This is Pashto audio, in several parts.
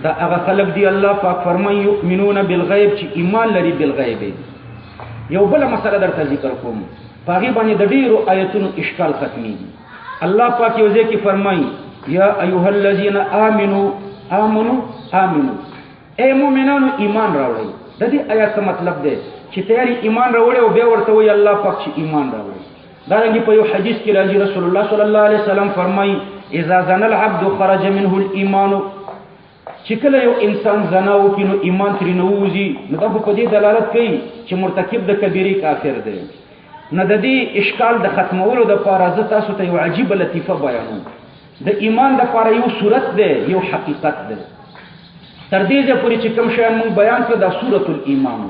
دا هغه خلق دی الله پاک فرمایي یؤمنون بالغیب چې ایمان لري بالغیب. یو بل مسله درته ذکر کوم پاغي باندې د ډیرو آیتونو اشکال ختميږي. الله پاک یو ځای کې فرمایي یا ایها الذین آمنوا اے مؤمنانو ایمان راوړئ. د دې آیات څه مطلب دی چې تیاری ایمان راوړي او بیا ورته وایي الله پاک چې ایمان راوړي. دا رنګه په یو حدیث کې راځي رسول الله صلی الله علیه وسلم فرمایي اذا زنى العبد خرج منه الايمان. چې کله یو انسان زنا وکړي نو ایمان ترې نه ووځي، نو دا په دې دلالت کوي چې مرتکب د کبیرې کافر دی. نه د دې اشکال د ختمولو دپاره زه تاسو ته یو عجیبه لطیفه بیانوم. د ایمان دپاره یو صورت دی یو حقیقت دی. تر دې ځایه پورې چې کوم شیان موږ بیان کړه دا سورة الایمان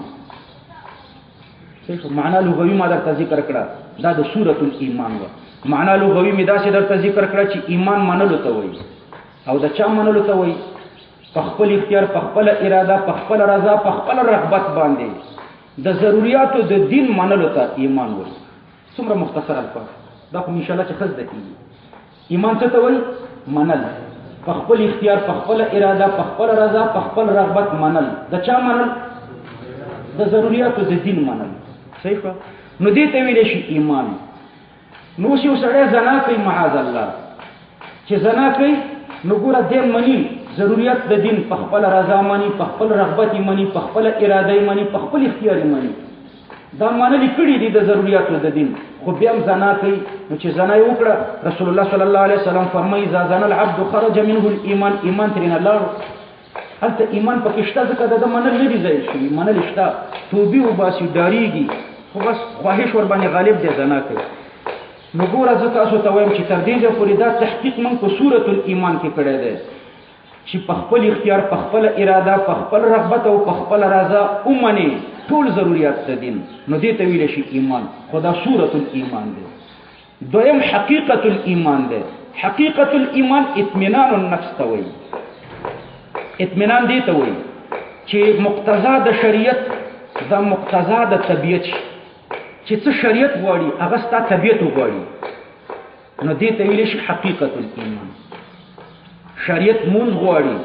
معنا لغوي ما درته ذکر کړه، دا د سورة الایمان وه. معنا لغوي مې داسې درته ذکر کړه چې ایمان منلو ته وایي. او د چا منلو ته وایي؟ په خپل اختیار، په خپله اراده، په خپله رضا، په خپله رغبت باندې د ضروریاتو د دین منلو ته ایمان وایي. څومره مختصر الفاظ، دا خو انشاءالله چې ښه زده کېږي. ایمان څه ته وایي؟ منل. په خپل اختیار، په خپله اراده، په خپله رضا، په خپل رغبت منل. د چا منل؟ د ضروریاتو د دین منل. صحیح ښه؟ نو دې ته ویلی شي ایمان. نو اوس یو سړی زنا کوي معاذ الله، چې زنا کوي نو ګوره دی مني ضروریات د دین، په خپل رضا مني، په خپل رغبت مني، په خپل اراده مني، په خپل اختیار مني. دا منلي کړي دي د ضروریاتو د دین، خو بیا هم زنا کوي. نو چې زنا یې وکړه رسول الله صلی الله علیه وسلم فرمایي اذا زنا العبد خرج منه الايمان. ایمان ترېنه لاړو. هلته ایمان پکې شته، ځکه د ده منل نه دي ځای شوي، منل شته. توبې وباسي، ډارېږي، خو بس خواهش ورباندې غالب دی، زنا کوي. نو ګوره زه تاسو ته وایم چې تر دې ځایه پورې دا تحقیق موږ په سورة الایمان کې کړی دی چې په خپل اختیار، په خپل اراده، په خپل رغبت او په خپل رضا ومني ټول ضروریات د دین. نو دې ته ویلی شي ایمان. خو دا سورة الایمان دی. دویم حقیقت الایمان دی. حقیقت الایمان اطمینان النفس ته وایي. اطمینان دې ته وایي چې مقتضا د شریعت دا مقتضا د طبیعت شي. چې څه شریعت غواړي هغه ستا طبیعت وغواړي، نو دې ته ویلی شي حقیقت الایمان. شریعت مونځ غواړي،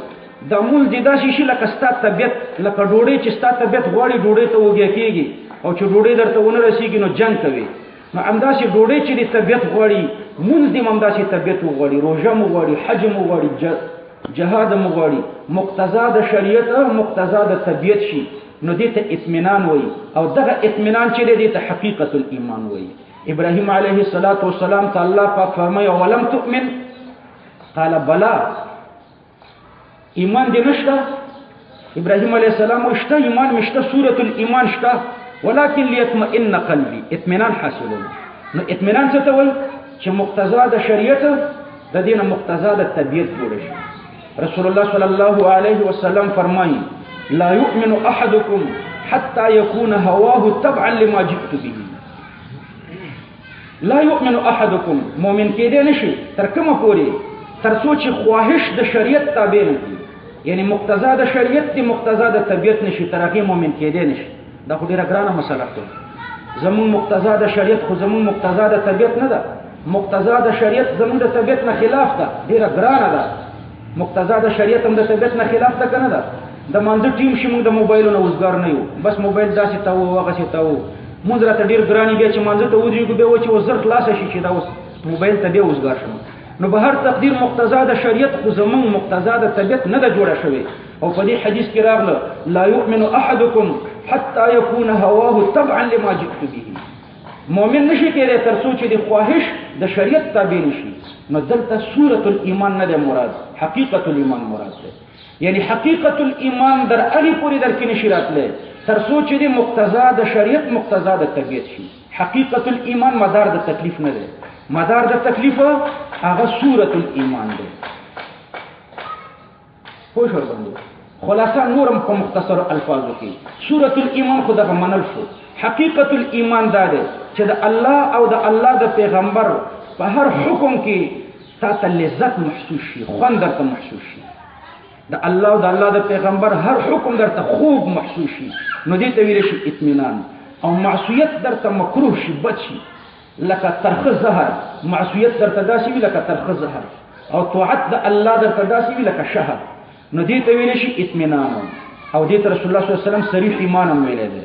دا مونځ دې داسې شي لکه ستا طبیعت، لکه ډوډۍ چې ستا طبیعت غواړي ډوډۍ ته وږی کېږي، او چې ډوډۍ درته ونه رسېږي نو جنګ کوي. نو همداسې ډوډۍ چې دې طبیعت غواړي مونځ دې هم همداسې طبیعت وغواړي، روژه مو غواړي، حج مو غواړي، جهاد مو غواړي. مقتضا د شریعت مقتضا د طبیعت شي، نو دې ته اطمینان وایي. او دغه اطمینان چې دی دې ته حقیقت الایمان وایي. ابراهیم علیه السلام ته الله پاک فرمایي ولم تؤمن قال بلا. ایمان دې نشته؟ ابراهیم علیه السلام شته، ایمان مې شته، سورة الایمان شته، ولكن لیطمئن قلبي، اطمینان حاصلوي. نو اطمینان څه ته وایي؟ چې مقتضا د شریعت د دې نه مقتضا د طبیعت جوړه شي. رسول الله صلی الله علیه وسلم فرمایي لا يؤمن احدكم حتى يكون هواه تبعا لما جئت به. لا يؤمن احدكم، مؤمن کېدی نشي تر کومه پورې؟ تر څو چې خواهش د شریعت تابع نه کړي، یعنی مقتضا د شریعت دی مقتضا د طبیعت نشي، تر هغې مؤمن کېدی نشي. دا خو ډېره ګرانه مسله ده. زمونږ مقتضا د شریعت خو زمونږ مقتضا د طبیعت نه ده. مقتضا د شریعت زمونږ د طبیعت نه خلاف ده، ډېره ګرانه ده. مقتضا د شریعت هم د طبیعت نه خلاف ده که نه ده؟ د مانځه ټیم شي موږ د موبایلو نه وزګار نه یو، بس موبایل داسې تاوو هغسې تاوو. مونځ راته ډېر ګران بیا چې مانځه ته ودرېږو بیا و چې اوس زر خلاصه شي چې دا اوس موبایل ته بیا وزګار شم. نو به هر تقدیر مقتضا د شریعت خو زمونږ مقتضا د طبیعت نه ده جوړه شوې. او په دې حدیث کې راغله لا یؤمن احدکم حتی یکون هواه تبعا لما جئت به. مؤمن نشي کېدی تر څو چې د خواهش د شریعت تابع نشي. نو دلته سورة الایمان نه ده مراد، حقیقت الایمان مراد ده. یعنی حقیقت الایمان در هغې پورې در کې نشي راتلی تر څو چې د مقتضا د شریعت مقتضا د طبیعت شي. حقیقت الایمان مدار د تکلیف نه ده، مدار د تکلیف هغه سورة الایمان ده. پوه شو ورباندې؟ خلاصه نورم په مختصر الفاظو کې سورة الایمان خو دغه منل شو. حقیقت الایمان دا ده چې د الله او د الله د پیغمبر په هر حکم کې تا ته لذت محسوس شي، خوند درته محسوس شي. د الله او د الله د پیغمبر هر حکم درته خوب محسوس شي، نو دې ته ویلی شي اطمینان. او معصیت درته مکروه شي، بد شي، لکه ترخه زهر. معصیت درته داسې وي لکه ترخه زهر، او طاعت د الله درته داسې وي لکه شهد. نو دې ته ویل شي اطمینان، او دې ته رسول الله صلی الله علیه وسلم صریح ایمان هم ویلی دی.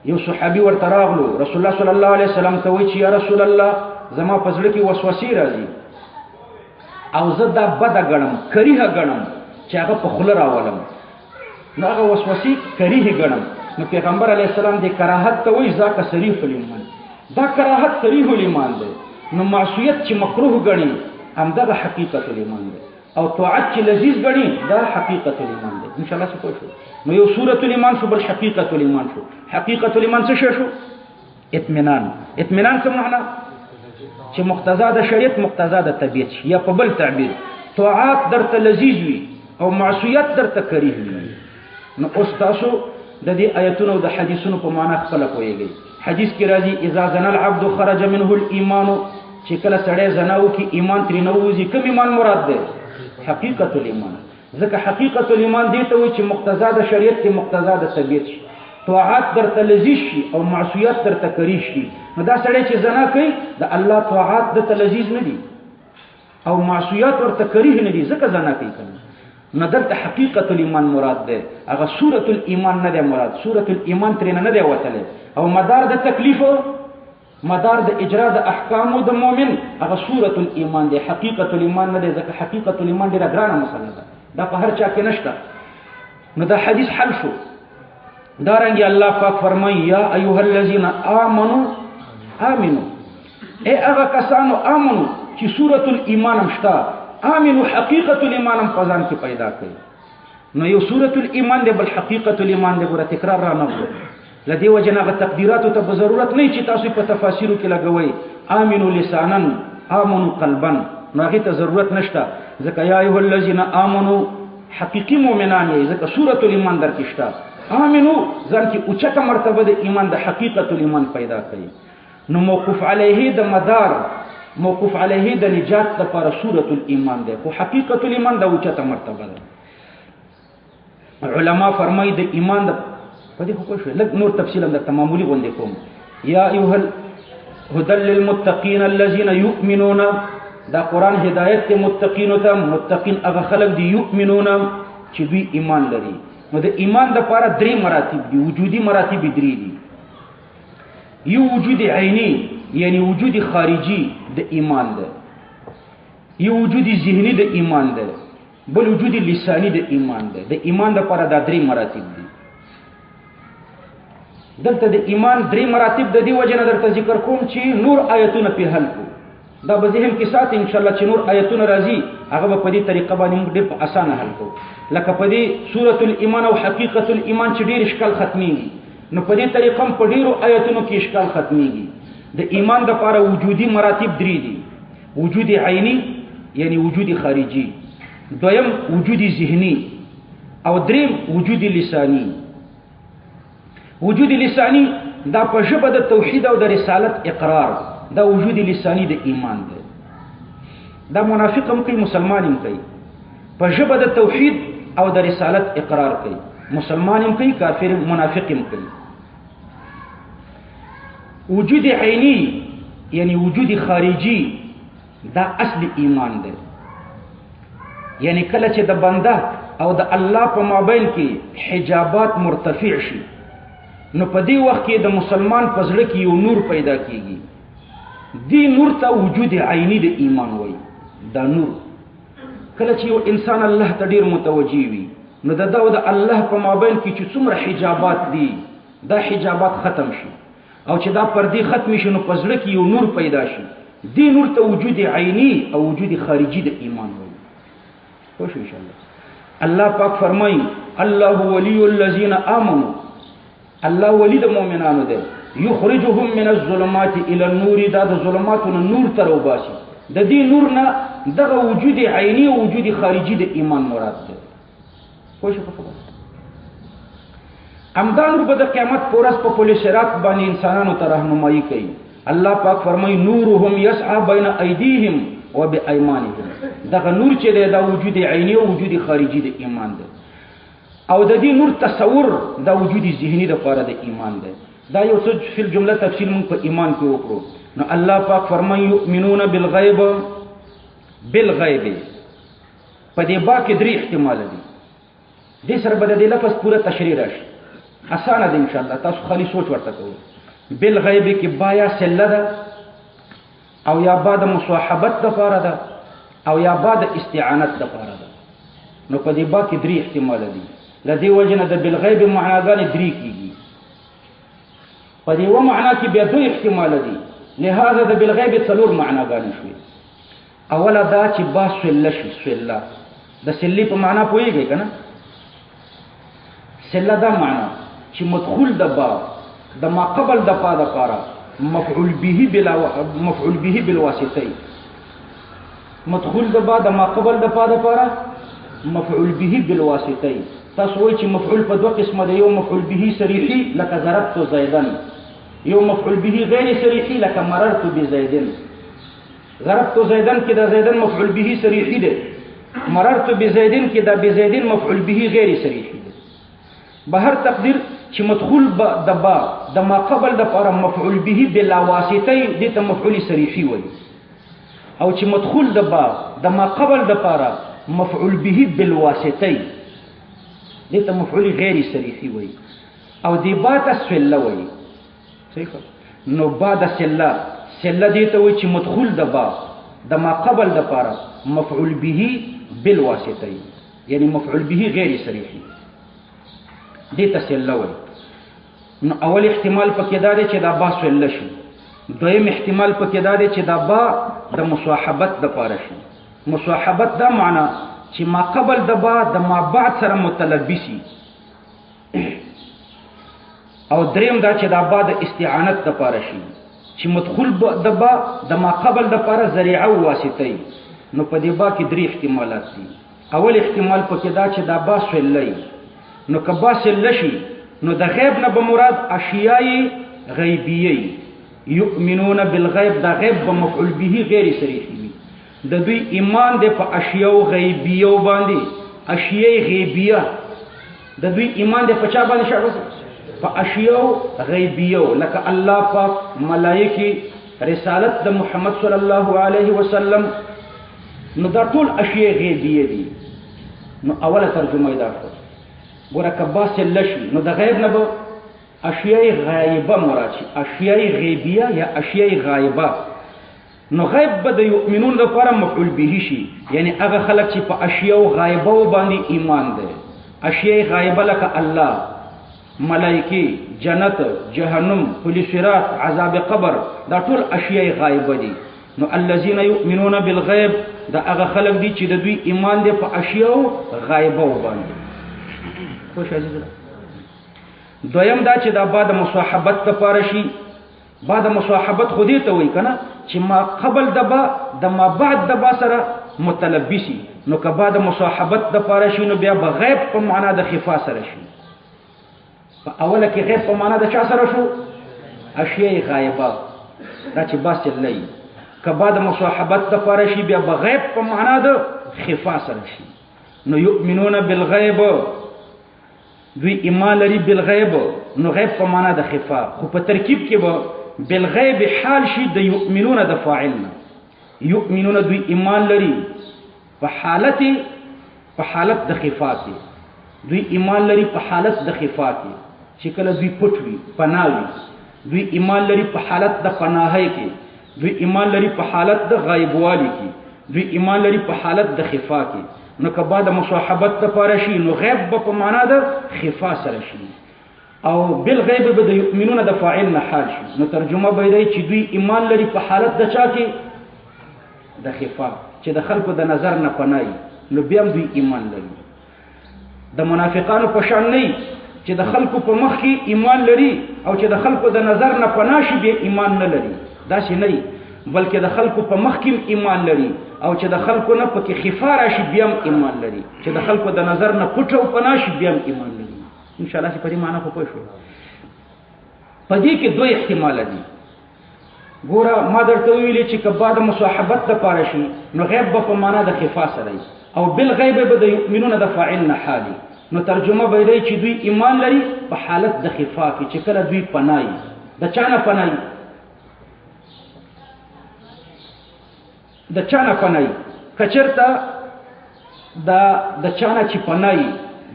یو صحابي ورته راغلو، رسول الله صلی الله علیه وسلم ته وایي چې یا رسول الله زما په زړه کې وسوسې راځي او زه دا بده ګڼم، کریهه ګڼم چې هغه په خوله راولم، نو هغه وسوسې کریهې ګڼم. نو پیغمبر علیه السلام دې کراهت ته وایي ذاک صریح الایمان، دا کراهت صریح الایمان دی. نو معصیت چې مکروه ګڼي همدغه حقیقت الایمان دی، او طاعت چې لذیذ ګڼي دا حقیقت الایمان دی. ان شاء الله څه پوه شو؟ نو یو صورت الایمان شو، بل حقیقت الایمان شو. حقیقت الایمان څه شو؟ اطمینان. اطمینان څه معنا؟ چې مقتضا د شریعت مقتضا د طبیعت شي، یا په بل تعبیر طاعات درته لذیذ وي او معصیت درته کریه وي. نو اوس تاسو د دې آیتونو او د حدیثونو په معنا خپل پوهیږئ. حدیث کې راځي اذا زنا العبد خرج منه الايمان، چې کله سړی زنا وکړي ایمان ترې نه وځي. کوم ایمان مراد دی؟ حقیقت الایمان. ځکه حقیقت الایمان دې ته وایي چې مقتضا د شریعت کې مقتضا د طبیعت شي، طاعات درته لذیذ شي او معصیت درته کریه شي. نو دا سړی چې زنا کوي د الله طاعات درته لذیذ نه دي او معصیت ورته کریه نه دي، ځکه زنا کوي کنه. نو دلته حقیقت الایمان مراد ده، هغه سورۃ الایمان نه ده مراد. سورۃ الایمان ترې نه ده وتلې، او مدار د تکلیف مدار د اجرا د احکامو د مؤمن هغه سورۃ الایمان ده، حقیقت الایمان نه ده. ځکه حقیقت الایمان ډیره ګرانه مسله ده، دا په هر چا کې نشته. نو دا حدیث حل شو. دارنګه الله پاک فرمایي یا ایها الذین آمنوا آمنو، اے هغه کسانو آمنو چې سورۃ الایمان هم شته، آمنو حقیقت الایمان هم پزان کې پیدا کړي. نو یو سورۃ الایمان دی، بل حقیقت الایمان دی. ګوره تکرار را نه کړو، لدې وجه نه تقدیراتو ته ضرورت نه چې تاسو په تفاسیرو کې لګوي آمنو لسانا آمنو قلبا، نو هغه ته ضرورت نشته. ځکه یا ایها الذین آمنو حقیقی مؤمنان یې، ځکه سورۃ الایمان درکې شته. آمنو ځان کې اوچته مرتبه د ایمان د حقیقت الایمان پیدا کړي. نو موقوف علیه د مدار، موقوف علیه د نجات لپاره سورۃ الایمان ده، خو حقیقت الایمان د اوچته مرتبه ده. علما فرمایي د ایمان د په دې خو شو لږ نور تفصیل هم د معمولی غونډې کوم. یا ایها هدى للمتقین الذين يؤمنون، دا قران هدایت ته متقین ته. متقین هغه خلق دي یؤمنون چې دوی ایمان لري. نو د ایمان د لپاره درې مراتب دي، وجودي مراتب درې دي. یو وجود عینی یعنی وجود خارجي د ایمان ده، یو وجود ذهنی د ایمان ده، بل وجود لسانی د ایمان ده. د ایمان د لپاره دا درې مراتب دي. دلته د ایمان درې مراتب د دې وجه نه درته ذکر کوم چې نور آیتونه په حل کو. دا به ذهن کې ساتي ان شاء الله چې نور آیتونه راځي هغه به په دې طریقه باندې موږ ډېر په اسانه حل کو. لکه په دې سورۃ الایمان او حقیقت الایمان چې ډېر اشکال ختميږي، نو په دې طریقه په ډېرو آیتونو کې اشکال ختميږي. د ایمان د لپاره وجودي مراتب درې دي، وجود عینی یعنی وجود خارجي، دویم وجود ذهنی، او دریم وجود لسانی. وجود لسانی دا په ژبه د توحید او د رسالت اقرار، دا وجود لسانی د ایمان دی. دا منافق هم کوي، مسلمان هم کوي. په ژبه د توحید او د رسالت اقرار کوي، مسلمان هم کوي، کافر منافق هم کوي. وجود عینی یعنی وجود خارجي دا اصل ایمان دی. یعنی کله چې د بنده او د الله په مابین کې حجابات مرتفع شي، نو په دې وخت کې د مسلمان په زړه کې یو نور پیدا کیږي. دی نور ته وجود عینی د ایمان وایي. دا نور کله چې یو انسان الله ته ډیر متوجي وي، نو د دا او د الله په مابین کې چې څومره حجابات دي، دا حجابات ختم شي، او چې دا پردې ختم شي، نو په زړه کې یو نور پیدا شي. دی نور ته وجود عینی او وجود خارجي د ایمان وایي. خوش ان شاء الله. الله پاک فرمایي الله ولی الذین آمنوا، الله ولی د مؤمنانو دی. یخرجهم من الظلمات الى النور، دا د ظلماتونو نور ته راوباسي. د دې نور نه دغه وجود عینی او وجود خارجي د ایمان مراد دی. خوش په خبره. امدان به د قیامت پورس په پل صراط باندې انسانانو ته راهنمایي کوي. الله پاک فرمایي نورهم یسعى بین ایدیهم وبایمانهم. دغه نور چې دی دا وجود عینی او وجود خارجي د ایمان دی. او د دې نور تصور دا وجود ذهنی د لپاره د ایمان دی. دا یو څه فی الجمله تفصیل موږ په ایمان کې وکړو. نو الله پاک فرمایي یؤمنون بالغیب، بالغیب په دې با کې درې احتمال دي. دې سره به د دې لفظ پوره تشریح راشي. اسانه ده ان شاء الله، تاسو خالي سوچ ورته کوئ. بالغیب کې با یا سله ده او یا با د مصاحبت دپاره ده او یا با د استعانت دپاره ده. نو په دې با کې درې احتمال دي. له دې وجه نه د بالغیب معناګانې درې کېږي. په دې یوه معنا کې بیا دوی احتمال دي، لهذا د بالغیب څلور معناګانې شوې. اوله دا چې با سله شي. سله د سلې په معنا پوهېږئ که نه؟ سله دا معنا چې مدخول د با د ما قبل د پا دپاره مفعول به بالواسطه. مدخول د با د ما قبل د پا دپاره مفعول به بالواسطه. تاسو وایئ چې مفعول په دوه قسمه ده، یو مفعول به صریحي لکه ضربت زیدن، یو مفعول به غیر صریحي لکه مررت بزیدن. ضربت زیدن کې د زیدن مفعول به صریحي ده، مررت بزیدن کې د بزیدن مفعول به غیر صریحي ده. بهر تقدیر چې مدخول د با د ما قبل د پاره مفعول به بلا واسطه دې ته مفعول صریحي وایي، او چې مدخول د با د ما قبل د پاره مفعول به بالواسطه دې ته مفعول غیر صریحي وایي، او دې با ته سله وایي. صحیح. نو با د سله دې ته وایي چې مدخول د با د ما قبل د پاره مفعول به بالواسطه، یعنی مفعول به غیر صریحي دې ته سله وایي. نو اول احتمال پکې دا دی چې دا با سله شي. دویم احتمال پکې دا دی چې دا با د مصاحبت دپاره شي. مصاحبت دا معنا چې ما قبل د با د ما بعد سره متلبسي. او دریم دا چې دا با د استعانت دپاره شي، چې مدخول د با د ما قبل دپاره ذریعه او واسطه. نو په دې با کې درې احتمالات دي. اول احتمال پکې دا چې دا با سله. نو که با سله شي نو د غیب نه به مراد اشیای غیبیه. یؤمنون بالغیب دا غیب به مفعول به غیر صریحي وي. د دوی ایمان دی په اشیاو غیبیو باندې. اشیای غیبیه د دوی ایمان دی په چا باندې شابه؟ په اشیاو غیبیو، لکه الله پاک، ملائکه، رسالت د محمد صلی الله علیه وسلم. نو دا ټول اشیای غیبیه دي. نو اوله ترجمه دا شوه. ګوره که با سله شي نو د غیب نه به اشیای غایبه مراد شي. اشیای غیبیه یا اشیای غایبه. نو غیب به د یؤمنون لپاره مفعول به شي، یعنی هغه خلک چې په اشیاو غایبه باندې ایمان دی. اشیای غایبه لکه الله، ملائکه، جنت، جهنم، پل صراط، عذاب قبر، دا ټول اشیای غایبه دي. نو الذين يؤمنون بالغیب دا هغه خلک دي چې د دوی ایمان دی په اشیاو غایبه باندې. خوش عزیز. دویم دا چې دا با د مصاحبت دپاره شي. با د مصاحبت خو دې ته وایي که نه چې ما قبل د با د ما بعد د با سره متلبسي. نو که با د مصاحبت دپاره شي نو بیا به غیب په معنا د خفا سره شي. په اوله کې غیب په معنا د چا سره شو؟ اشیای غایبه. دا چې با سله وي. که با د مصاحبت دپاره شي بیا به غیب په معنا د خفا سره شي. نو یؤمنون بالغیب دوی ایمان لري بالغیب. نو غیب په معنا د خفا، خو په ترکیب کې به بالغیب حال شي د یؤمنون د فاعل نه. یؤمنون دوی ایمان لري په حالت د خفا کې. دوی ایمان لري په حالت د خفا کې چې کله دوی پټ وي، پناه وي. دوی ایمان لري په حالت د پناهۍ کې. دوی ایمان لري په حالت د غایبوالي کې. دوی ایمان لري په حالت د خفا کې. نو که با د مصاحبت دپاره شي نو غیب به په معنا د خفا سره شي، او بالغیب به د یؤمنون د فاعل نه حال شي. نو ترجمه به دی چې دوی ایمان لري په حالت د چا کې؟ د خفا، چې د خلکو د نظر نه پناه وي. نو بیا هم دوی ایمان لري. د منافقانو په شان نه چې د خلکو په مخ کې ایمان لري او چې د خلکو د نظر نه پناه شي بیا ایمان نه لري. داسې نه وي، بلکې د خلکو په مخ کې ایمان لري او چې د خلکو نه پکې خفا راشي بیا هم ایمان لري. چې د خلکو د نظر نه پټ او پناه شي بیا هم ایمان لري. ان شاء الله چې په دې معنا خو پوه شو. په دې کې دوه احتمال دي. ګوره ما درته ویلي چې که با د مصاحبت دپاره شي نو غیب به په معنا د خفا سره وي، او بالغیب به د یؤمنون د فاعل نه حالي. نو ترجمه به دی چې دوی ایمان لري په حالت د خفا کې، چې کله دوی پناه وي. د چا نه پناه وي؟ د چا نه پناه وي؟ که چېرته دا د چانه چې پنای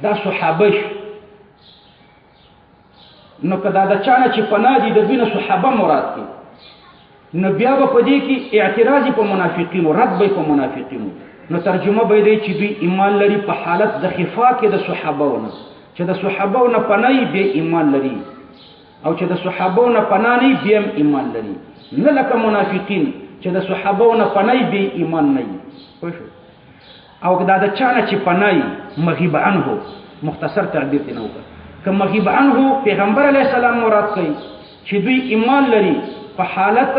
دا صحابه نو کدا د چانه چې پناه دي د دوی نه صحابه مراد دي نو بیا به په دې کې اعتراض په منافقینو رد به په منافقینو نو ترجمه به دی چې دوی ایمان لري په حالت د خفا کې د صحابهونو چې د صحابهونو پناه به ایمان لري او چې د صحابهونو پناه نه به ایمان لري نه لکه منافقین چې د صحابهونو پناه به ایمان نه وي او دا د چانه چې پناه مغیب عنه مختصر تعبیر دی نو که مغیب عنه پیغمبر علیه السلام مراد کوي چې دوی ایمان لري په حالت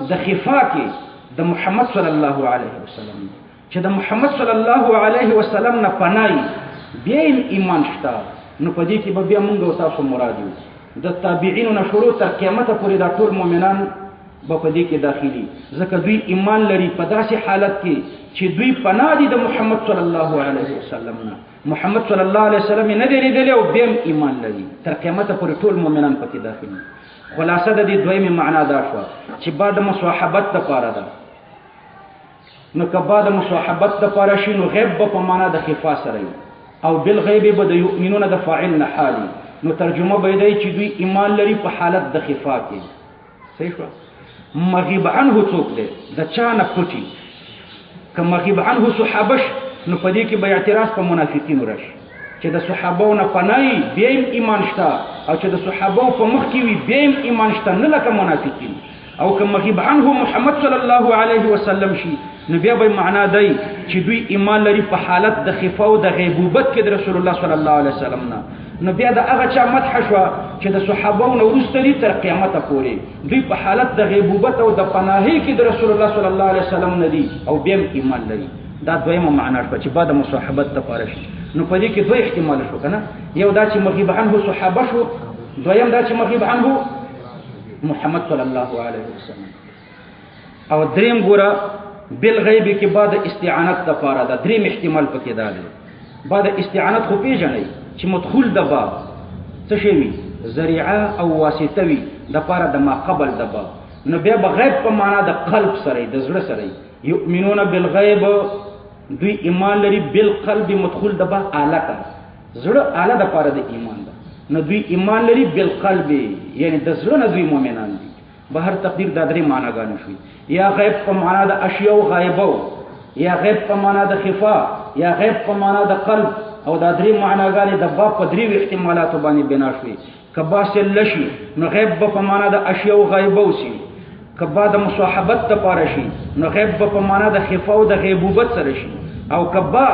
د خفا کې د محمد صلی الله علیه وسلم چې د محمد صلی الله علیه وسلم نه پناه بیا ایمان شته نو په دې کې به بیا موږ او تاسو مراد یو د تابعینو نه شروع تر قیامت پورې دا ټول مؤمنان به په دې کې داخلي ځکه دوی ایمان لري په داسې حالت کې چې دوی پناه دي د محمد صلی الله علیه وسلم نه محمد صلی الله علیه وسلم نه دی لیدلی او بیا ایمان لري تر قیامت پورې ټول مؤمنان پکې داخلي خلاصه د دې دویمه معنا دا شوه چې بعد مصاحبت دپاره ده نو که بعد مصاحبت دپاره شي نو غیب به په معنا د خفا سره او بالغیب به د یؤمنون د فاعل نه حالي نو ترجمه به دی چې دوی ایمان لري په حالت د خفا کې صحیح شوه مغیب عنه څوک دی د چا نه پټي که مغیب عنه صحابه نو په دې کې به اعتراض په منافقینو راشي چې د صحابو نه پناه بیا ایمان شته او چې د صحابو په مخ کې وي بیا ایمان شته نه لکه منافقین او که مغیب عنه محمد صلی الله علیه وسلم شي نو بیا به معنا دی چې دوی ایمان لري په حالت د خفا او د غیبوبت کې د رسول الله صلی الله علیه وسلم نه نو بیا د هغه چا مدح شوه چې د صحابو نه وروسته دي تر قیامت پورې دوی په حالت د غیبوبت او د پناهۍ کې د رسول الله صلی الله علیه وسلم نه دي او بیا ایمان لري دا دویمه معنا شوه چې بعد مصاحبت دپاره شي نو په دې کې دوی احتمال شو که نه یو دا چې مغیب عنه صحابه شو دویم دا چې مغیب عنه محمد صلی الله علیه وسلم او دریم ګوره بالغیب کې بعد استعانت دپاره ده دریم احتمال پکې دا دی بعد استعانت خو پیژنئ چې مدخول د باب څه شی وي ذریعه او واسطه وي دپاره د ما قبل د باب نو بیا به غیب په معنا د قلب سره د زړه سره یؤمنون بالغیب دوی ایمان لري بالقلب مدخول د با اعلی کا زړه اعلی د پاره د ایمان ده نو دوی ایمان لري بالقلب یعنی د زړه نه دوی مؤمنان دي به هر تقدیر د درې معناګانې شوي یا غیب په معنا د اشیاء غایبه یا غیب په معنا د خفا یا غیب په معنا د قلب او د درې معناګانې د باب په درې احتمالاتو باندې بنا شوي کبا سل لشي نو غیب په معنا د اشیاء غایبه وسی کبا د مصاحبت ته پاره شي نو غیب په معنا د خفا او د غیبوبت سره شي او کبا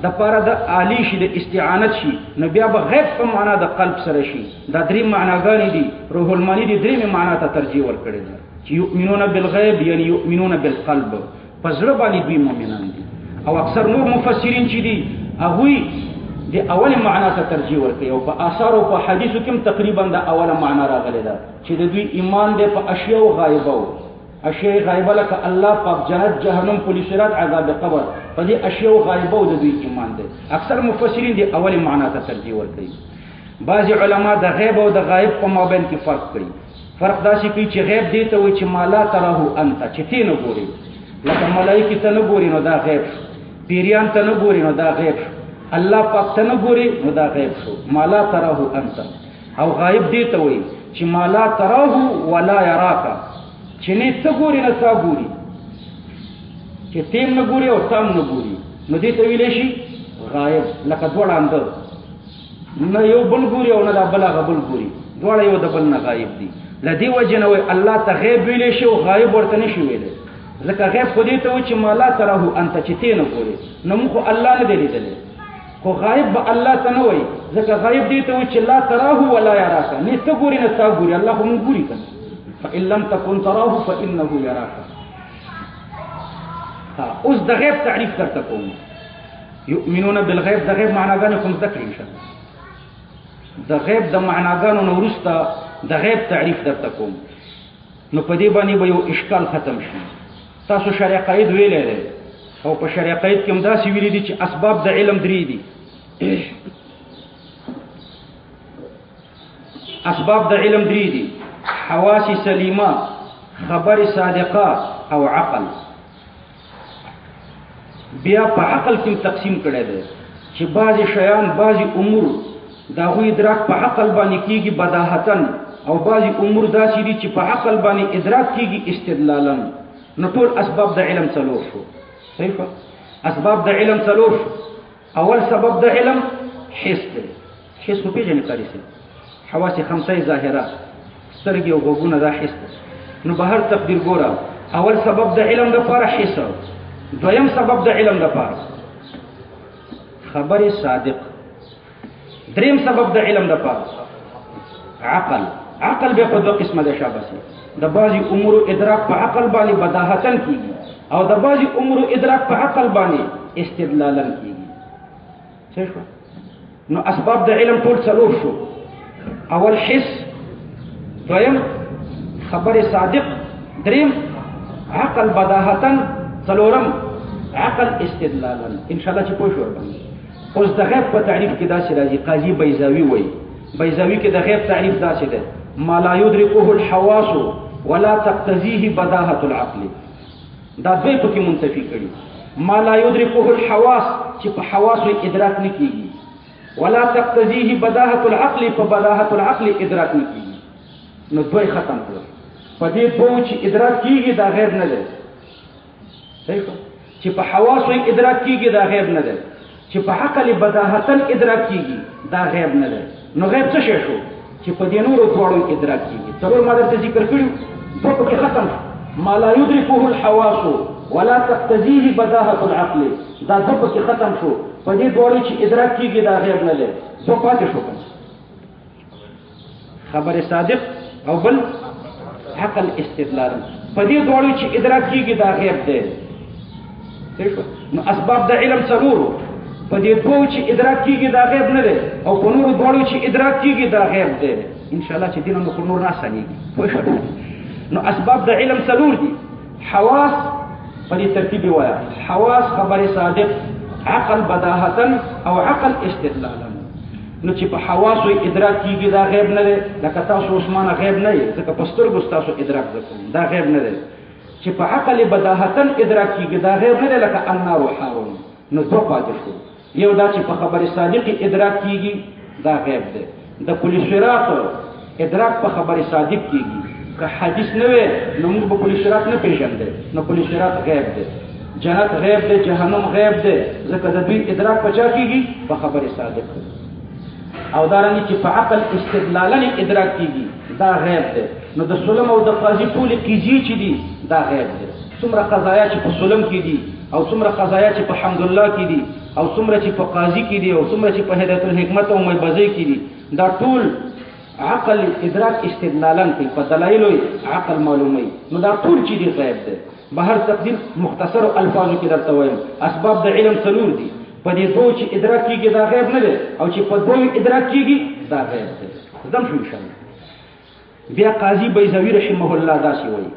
د پاره د عالی شي د استعانت شي نو بیا به غیب په معنا د قلب سره شي دا درې معناګانې دي روح المانی دي درې معنا ته ترجیح ورکړي ده چې یؤمنون بالغیب یعنی یؤمنون بالقلب پزړه باندې دوی مؤمنان دي او اکثر نور مفسرین چې دي هغوی د اول معنا ته ترجیح ورکوي او په آثار او په حدیثو کې تقریبا د اوله معنا راغلی ده چې د دوی ایمان دی په اشیاء غایبه اشیاء غایبه لکه الله پاک جنت جهنم پولیس رات عذاب قبر په دې اشیاء غایبه د دوی ایمان دی اکثر مفسرین د اول معنا ته ترجیح ورکوي بعض علما د غیب او د غایب په مابین کې فرق کوي فرق داسې کوي چې غیب دی ته وایي چې ما لا تراه انت چې تی نه ګوري لکه ملایکې ته نه ګوري نو دا غیب شو پیریان ته نه ګوري نو دا غیب شو الله پاک ته نه ګوري نو دا غیب شو ما لا تراه انت او غایب دی ته وایي چې ما لا تراه ولا یراک چې نه ته ګوري نه تا ګوري چې تیم نه ګوري او تام نه ګوري نو دې ته ویلی شي غایب لکه دواړه اندر نه یو بل ګوري او نه دا بل هغه بل ګوري دواړه یو د بل نه غایب دي له دې وجې نه وایي الله ته غیب ویلی شي او غایب ورته نه شي ویلی ځکه غیب خو دې ته وایي چې ما لا تراه انت چې تی نه ګوري نو موږ خو الله نه دی لیدلی خو غایب به الله ته نه وایي ځکه غایب دې ته وایي چې لا تراه ولا یراک نه ته ګوري نه تا ګوري الله خو موږ ګوري کنه فإن لم تكن تراه فإنه يراك اوس د غیب تعریف درته کوم یؤمنون بالغیب د غیب معناګانې کوم ذکر ان شاء الله د غیب د معناګانو نه وروسته د غیب تعریف درته کوم نو په دې باندې به یو اشکال ختم شي تاسو شرع قید ویلې ده او په شرع قید کې هم داسې ویلي دي چې اسباب د علم درې دي اسباب د علم درې دي حواس سلیمه خبر صادقه او عقل بیا په عقل کې تقسیم کړی دی چې بعضې شیان بعضې امور د هغوی ادراک په عقل باندې کېږي بداهتن، او بعضې امور داسې دي چې په عقل باندې ادراک کېږي استدلالا. نو ټول اسباب د علم څلور شو. صحیح شو؟ اسباب د علم څلور شو. اول سبب د علم حس دی. حس خو پېژنې قاري صاحب، حواس خمسه ظاهره، سترګې او غوږونه دا حس دی. نو به هر تقدیر ګوره، اول سبب د علم دپاره حس، دویم سبب د علم دپاره خبر صادق، دریم سبب د علم دپاره عقل. عقل بیا په دوه قسمه ده شاباسي، د بعضې امورو ادراک په عقل باندې بداهتن کېږي، او د بعضې امورو ادراک په عقل باندې استدلالا کېږي. صحیح شو؟ نو اسباب د علم ټول څلور شو. اول حس، دویم خبر صادق، دریم عقل بداهتن، څلورم عقل استدلالا. ان شاء الله چې پوه شو ورباندې. اوس د غیب په تعریف کې داسې راځي، قاضي بیضاوي وایي، بیضاوي کې د غیب تعریف داسې ده: ما لا يدركه الحواس ولا تقتضيه بداهة العقل. دا دوی پکې منتفي کړي. ما لا يدركه الحواس چې په حواسو ادراک نه کېږي، ولا تقتضيه بداهة العقل په بداهة العقل ادراک نه کېږي. نو دوی ختم کړل. په دې دوو چې ادراک کېږي دا غیب نه دی. صحیح شو؟ چې په حواسو ادراک کېږي دا غیب نه دی، چې په عقل بداهتن ادراک کېږي دا غیب نه دی. نو غیب څه شی شو؟ چې په دې نورو دواړو ادراک کېږي. څلور ما درته ذکر کړي، دوه پکې ختم شو. ما لا يدركه الحواس ولا تقتضيه بداهة العقل، دا دوه پکې ختم شو. په دې دواړو چې ادراک کېږي دا غیب نه دی. دوه پاتې شو، خبر صادق او بل عقل استدلال. په دې دواړو چې ادراک کېږي دا غیب دی. نو اسباب د علم څلورو، په دې دوو چې ادراک کېږي دا غیب نه دی، او په نورو دواړو چې ادراک کېږي دا غیب دی. ان شاء الله چې دینه نو نور نه اسانېږي. پوه شو؟ نو اسباب د علم څلور دي. حواس په دې ترتیب وایه: حواس، خبر صادق، عقل بداهتن، او عقل استدلالا. نو چې په حواسو ادراک کېږي دا غیب نه دی. لکه تاسو عثمانه غیب نه یې، ځکه په سترګو ستاسو ادراک وکړم، دا غیب نه دی. چې په عقل بداهتن ادراک کېږي دا غیب نه دی، لکه النار حارون. نو دوه پاتې شو. یو دا چې په خبر صادق ادراک کېږي دا غیب دی. د پل صراط ادراک په خبر صادق کېږي. که حدیث نه وي نو موږ به پل صراط نه پېژندې. نو پل صراط غیب دی. جنت غیب دی، جهنم غیب دی، ځکه د دوی ادراک په چا کېږي؟ په خبر صادق. او دارنګه چې په عقل استدلالا ادراک کېږي دا غیب دی. نو د سلم او د قاضي ټولې قضیې چې دي دا غیب دی. څومره قضایا چې په سلم کې دي، او څومره قضایا چې په حمدالله کې دي، او څومره چې په قاضي کې دي، او څومره چې په هدایت الحکمت او میبزۍ کې دي، دا ټول عقل ادراک استدلالا کوي، په دلایلو عقل معلوموي. نو دا ټول چې دي غیب دی. به هر تقدیر مختصر الفاظو کې درته وایم، اسباب د علم څلور دي. په دې دوو چې ادراک کېږي دا غیب نه دی، او چې په دوو ادراک کېږي دا غیب دی. زدم شو انشاءالله. بیا قاضي بیضاوي رحمه الله داسې وایي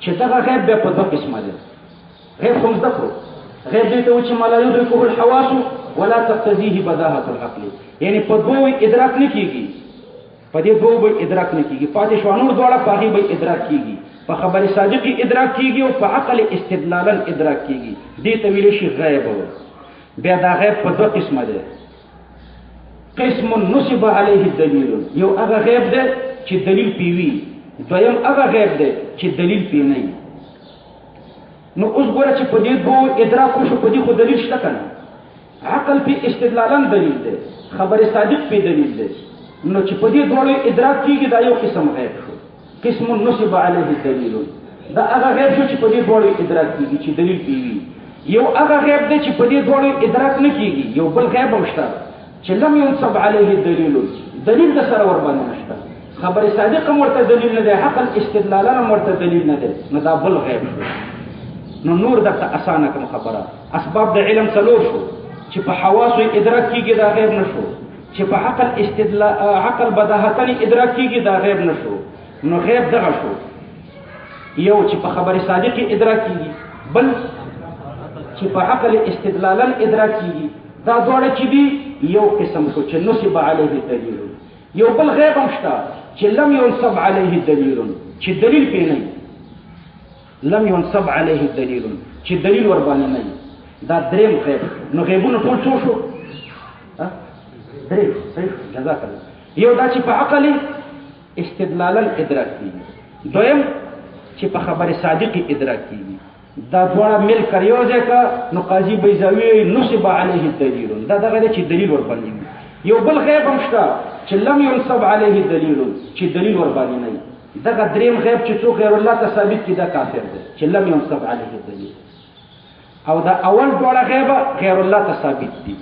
چې دغه غیب بیا په دوه قسمه دی. غیب خو زده کړو. غیب دې ته وایي چې ما لا يدركه الحواس ولا تقتضيه بداهة العقل، یعنی په دوو ادراک نه کېږي، په دې دوو به ادراک نه کېږي. پاتې شو نور دواړه په هغې به ادراک کېږي. په خبر صادق ادراک کېږي، او په عقل استدلالا ادراک کېږي. دې ته ویلی شي غیب. بیا دا غیب په دوه قسمه دی. قسم نصب علیه الدلیل، یو هغه غیب دی چې دلیل پې وي، دویم هغه غیب دی چې دلیل پې نه وي. نو اوس ګوره چې په دې دوو ادراک وشو، په دې خو دلیل شته که نه؟ عقل پې استدلالا دلیل دی، خبر صادق پې دلیل دی. نو چې په دې دواړو ادراک کېږي دا یو قسم غیب شو. قسم نصب علیه الدلیل، دا هغه غیب شو چې په دې دواړو ادراک کېږي چې دلیل پې وي. یو هغه غیب دی چې په دې دواړو ادراک نه کېږي. یو بل غیب هم شته چې لم ينصب علیه الدلیل، دلیل د سره ورباندې نشته. خبر صادق هم ورته دلیل نه دی، عقل استدلالا هم ورته دلیل نه دی. نو دا بل غیب شو. نو نور درته اسانه کوم خبره. اسباب د علم څلور شو. چې په حواسو ادراک کېږي دا غیب نه شو، چې په عقل بداهتن ادراک کېږي دا غیب نه شو. نو غیب دغه شو، یو چې په خبر صادق ادراک کېږي، بل چې په عقل استدلالا ادراک کېږي. دا دواړه چې دي یو قسم شو چې نصب علیه الدلیل. یو بل غیب هم شته چې لم ينصب علیه الدلیل، چې دلیل پې نه وي. لم ينصب علیه الدلیل، چې دلیل ورباندې نه وي. دا دریم غیب. نو غیبونه ټول څو شو؟ درې. صحیح، جزاک الله. یو دا چې په عقل استدلالا ادراک کیږي، دویم چې په خبر صادق ادراک کیږي. دا دواړه مل کر یو ځای کا نو قاضي بیضاوی نصب علیه دلیل، دا دغه چې دلیل ور باندې. یو بل غیب هم شته چې لم ينصب علیه دلیل، چې دلیل ور باندې نه. دغه دریم غیب چې څوک غیر الله ته ثابت کړي دا کافر دی چې لم ينصب علیه دلیل. او دا اول دواړه غیب غیر الله ته ثابت دي.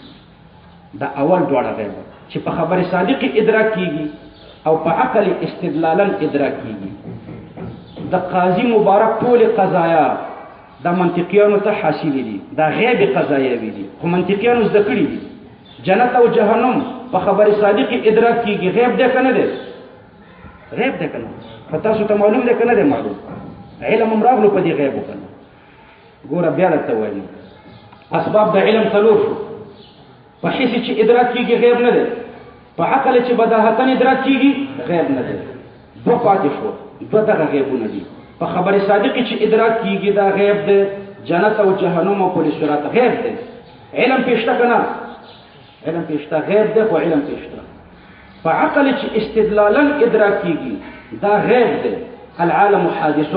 دا اول دواړه غیب چې په خبر صادق ادراک کیږي او په عقل استدلالا ادراک کیږي. د قاضي مبارک ټول قضایا دا منطقيانو ته حاصل دي، دا غیب قضایوي دي، خو منطقيانو زده کړي دي. جنت او جهنم په خبر صادق ادراک کیږي، غیب ده کنه ده؟ غیب ده کنه؟ فتاسو ته معلوم ده کنه ده؟ معلوم. علم امراغلو په دې غیب کنه. ګوره بیا درته وایم اسباب د علم څلور شو. په حس چې ادراک کیږي غیب نه ده، په عقل چې بداهتن ادراک کیږي غیب نه ده. دو پاتې شو، دو دغه غیبونه دي. په خبر صادق چې ادراک کیږي دا غیب ده، جنت او جهنم او پولیس صراط غیب ده. علم پېشته کنه؟ علم پېشته غیب ده، خو علم پېشته. په عقل چې استدلالا ادراک کیږي دا غیب ده. العالم حادث،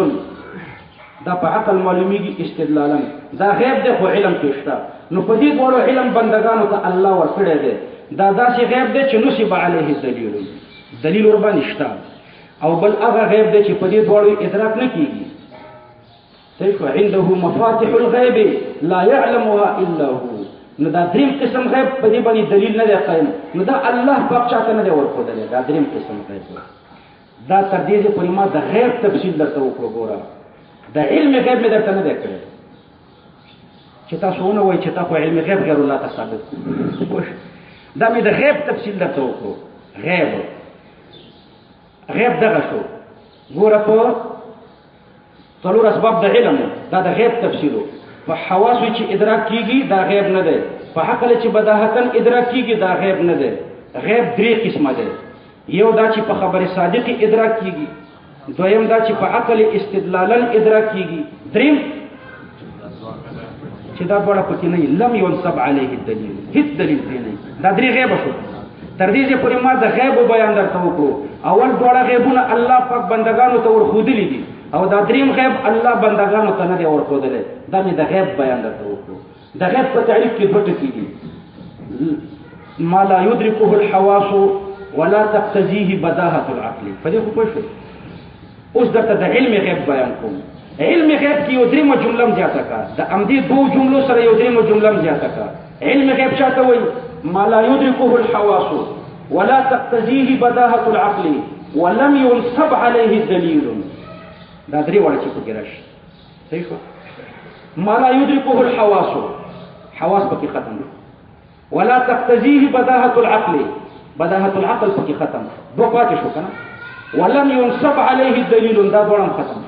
دا په عقل معلومیږي استدلالا، دا غیب ده خو علم پېشته. نو په دې ډول علم بندگانو ته الله ورکړی دی. دا داسې غیب ده چې نصب علیه دلیل، دلیل ور باندې شته. او بل هغه غیب دی چې په دې ډول ادراک نه کیږي. صحیح، عنده مفاتيح الغیب لا يعلمها الا هو. نو دا دریم قسم غیب په دې باندې دلیل نه دی قایم، نو دا الله پاک چاته نه دی ورکړی. دا دریم قسم غیب دا تر دې پورې ما د غیب تفصیل درته وکړو. ګوره د علم غیب مې درته نه دی کړی چې تاسو ونه وایئ چې تاسو علم غیب غیر الله ته ثابت کړئ. دا مې د غیب تفصیل درته وکړو. غیب دغه شو. ګوره په څلور اسباب د علم دا د غیب تفصیلو. په حواسو چې ادراک کیږي دا غیب نه دی، په عقل چې بداهتن ادراک کیږي دا غیب نه دی. غیب درې قسمه دی. یو دا چې په خبر صادق ادراک کیږي، دویم دا چې په عقل استدلالا ادراک کیږي، دریم چې دا ډول پکې نه لم ينصب عليه الدلیل، هیڅ دلیل پرې نه. دا درې غیب شو. تر دې پورې ما د غیب بیان درته وکړو. اول ډول غیبونه الله پاک بندگانو ته ورخودلي دي، او دا دریم غیب الله بندگانو ته نه دی ورخودلی. دا مې د غیب بیان درته وکړو. د غیب په تعریف کې دوه ټکي دي. ما لا يدركه الحواس ولا تقتضيه بداهة العقل. په دې خو پوه شئ. اوس درته د علم غیب بیان کوم. علم غیب کې یو دریمه جمله زیاته کا، د امدې دوه جملو سره یو دریمه جمله زیاته کا. علم غیب چاته وایي؟ ما لا يدركه الحواس ولا تقتضيه بداهة العقل ولم ينصب عليه دليل. دا درې وړه چې پکې راشي. صحیح شو؟ ما لا يدركه الحواس، حواس پکې ختم دي. ولا تقتضيه بداهة العقل، بداهة العقل پکې ختم. دوه پاتې شو کنه؟ ولم ينصب عليه دليل، دا دوړم ختم.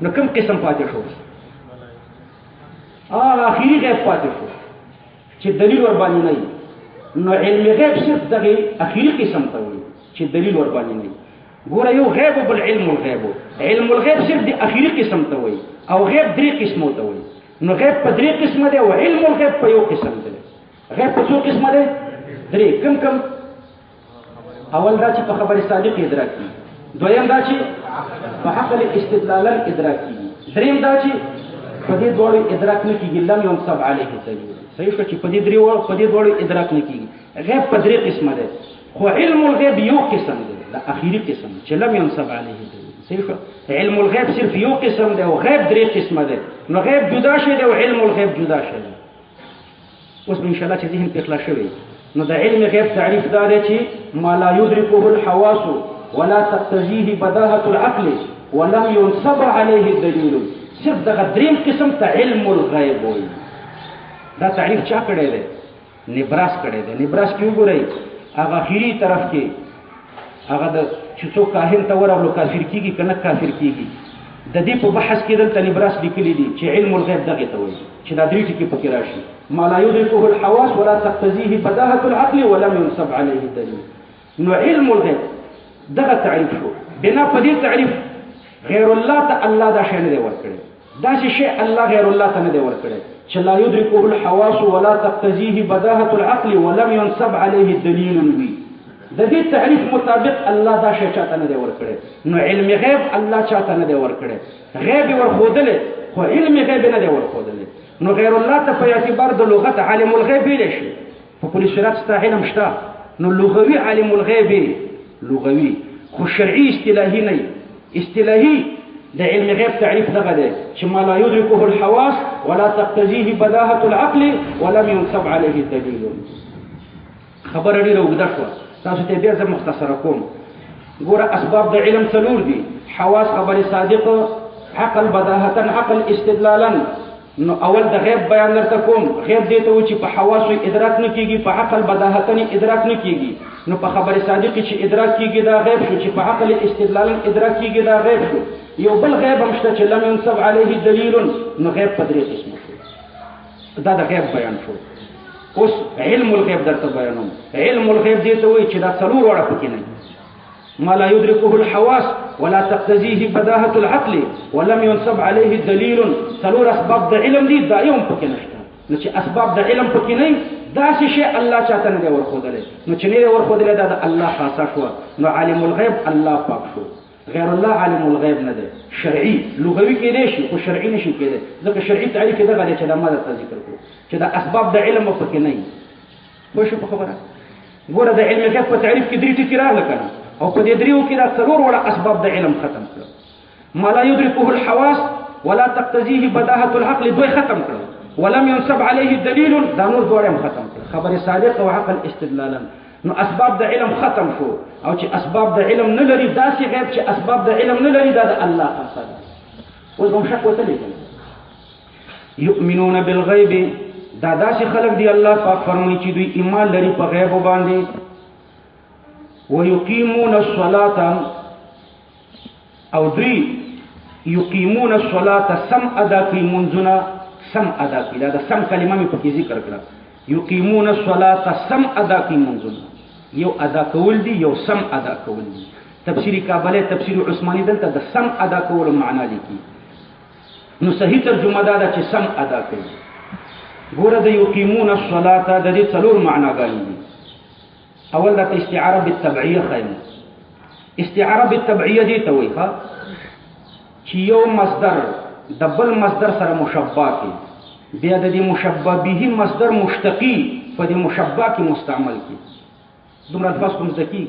نو کوم قسم پاتې شو؟ اخیری غیب پاتې شو چې دلیل ور باندې نه. نو علم غیب صرف دغه اخیری قسم ته وایي چې دلیل ور باندې نه. ګوره یو غیب بل علم الغیب. علم الغیب صرف د اخیری قسم ته وایي، او غیب درې قسمو ته وایي. نو غیب په درې قسمه دی او علم الغیب په یو قسم دی. غیب په څو قسمه دی؟ درې. کوم؟ اول دا چې په خبر صادق ادراک کیږي، دویم دا چې په عقل استدلالا ادراک کیږي، دریم دا چې په دې ډول ادراک نه کیږي لم ينصب عليه دلیل. صحیح شو چې په دې ډول ادراک نه کیږي. غیب په درې قسمه دی، خو علم الغیب یو قسم دی، دا اخیری قسم چې لم ينصب عليه دلیل. صحیح شو؟ علم الغیب صرف یو قسم دی او غیب درې قسمه دی. نو غیب جدا شي دی او علم الغیب جدا شي. اوس ان شاء الله چې ذهن په اخلاص شوی. نو د علم غیب تعریف دا دی چې ما لا يدركه الحواس ولا تقتضيه بداهة العقل ولم ينصب عليه دلیل. صرف دغه دریم قسم ته علم الغیب وایي. دا تعریف چا کړی دی؟ نبراس کړی دی. نبراس کې وګورئ هغه اخیری طرف کې هغه د چې څوک کاهن ته ورغلو کافر کیږي که نه کافر کیږي، د دې په بحث کې دلته نبراس لیکلي دي چې علم الغیب دغې ته وایي چې دا درې ټکي پکې راشي. ما لا يدركه الحواس ولا تقتضيه بداهة العقل ولم ينصب عليه دلیل. نو علم الغیب دغه تعریف شو. بنا په دې تعریف غیر الله ته الله دا شی نه دی ورکړی. داسې شی الله غیر الله ته نه دی ورکړی چې لا یدرکه الحواس ولا تقتضیه بداهة العقل ولم ينصب عليه دلیل وي. د دې تعریف مطابق الله دا شی چاته نه دی ورکړی. نو علم غیب الله چاته نه دی ورکړی. غیب ورښودلی خو علم غیب نه دی ورښودلی. نو غیر الله ته په اعتبار د لغت عالم الغیب ویلی شي. په پولیس شرات ستا علم شته، نو لغوي عالم الغیب لغوي، خو شرعي اصطلاحي نه. اصطلاحي د علم غیب تعریف دغه دی چې ما لا یدرکه الحواس ولا تقتضیه بداهة العقل ولم ينصب عليه دلیل. خبره ډېره اوږده شوه، تاسو ته بیا زه مختصره کوم. ګوره اسباب د علم څلور دي: حواس، خبر صادق، عقل بداهة، عقل استدلالا. نو اول د غیب بیان درته کوم. غیب دې ته و چې په حواسو ادراک نه کېږي، په عقل بداهة ادراک نه کېږي. نو په خبر صادق چې ادراک کېږي دا غیب شو، چې په عقل استدلالا ادراک کېږي دا غیب شو. یو بل غیب هم شته چې لم ينصب عليه دلیل. نو غیب په درې قسمه شو. دا د غیب بیان شو. اوس علم الغیب درته بیانوم. علم الغیب دې ته وایي چې دا څلور واړه پکې نه دي: ما لا يدركه الحواس ولا تقتضيه بداهة العقل ولم ينصب عليه دلیل. څلور اسباب د علم دي، دا یو هم پکې نشته. نو چې اسباب د علم پکې نه وي، داسې شی الله چاته نه دی ورښودلی. نو چې نه دی ورښودلی دا د الله خاصه شوه. نو عالم الغیب الله پاک شو. غیر الله عالم الغیب نه دی. شرعي لغوي کېدی شي خو شرعي نشي کېدی، ځکه شرعي تعریف یې دغه دی چې دا ما درته ذکر کړو چې دا اسباب د علم پکې نه وي. پوه شو په خبره؟ ګوره د علم غیب په تعریف کې درې ټکي راغله که نه، او په دې دریو کې دا څلور وړه اسباب د علم ختم کړل. ما لا يدركه الحواس ولا تقتضيه بداهة العقل دوی ختم کړل. ولم ينصب عليه دلیل دا نور دواړه هم ختم کړل. خبر صادق او عقل استدلالا. نو اسباب د علم ختم شو. او چې اسباب د علم نه لري، داسې غیب چې اسباب د علم نه لري، دا د الله خاصه ده. اوس به هم شک وتلی که یؤمنون بالغیب، دا داسې خلک دي الله پاک فرمایي چې دوی ایمان لري په غیبو باندې. ويقيمون الصلاة، او دوی یقیمون الصلاة سم ادا کوي منځونه، سم ادا کوي. دا د سم کلمه مې پکې ذکر کړه. یقیمون الصلاة سم ادا کوي منځونه. یو ادا کول دي، یو سم ادا کول دي. تفسیری کابلی، تفسیر عثماني دلته د سم ادا کولو معنا لیکي. نو صحیح ترجمه دا ده چې سم ادا کوي. ګوره د یقیمون الصلاة د دې څلور معناګانې دي. اول دا استعاره بالتبعیه خیم. استعاره بالتبعیه دي ته وایي چې یو مصدر د بل مصدر سره مشبہ کی، بیا د دې مشبہ به مصدر مشتقی په دې مشبہ کې مستعمل کی. دومره الفاظ کوم ځکه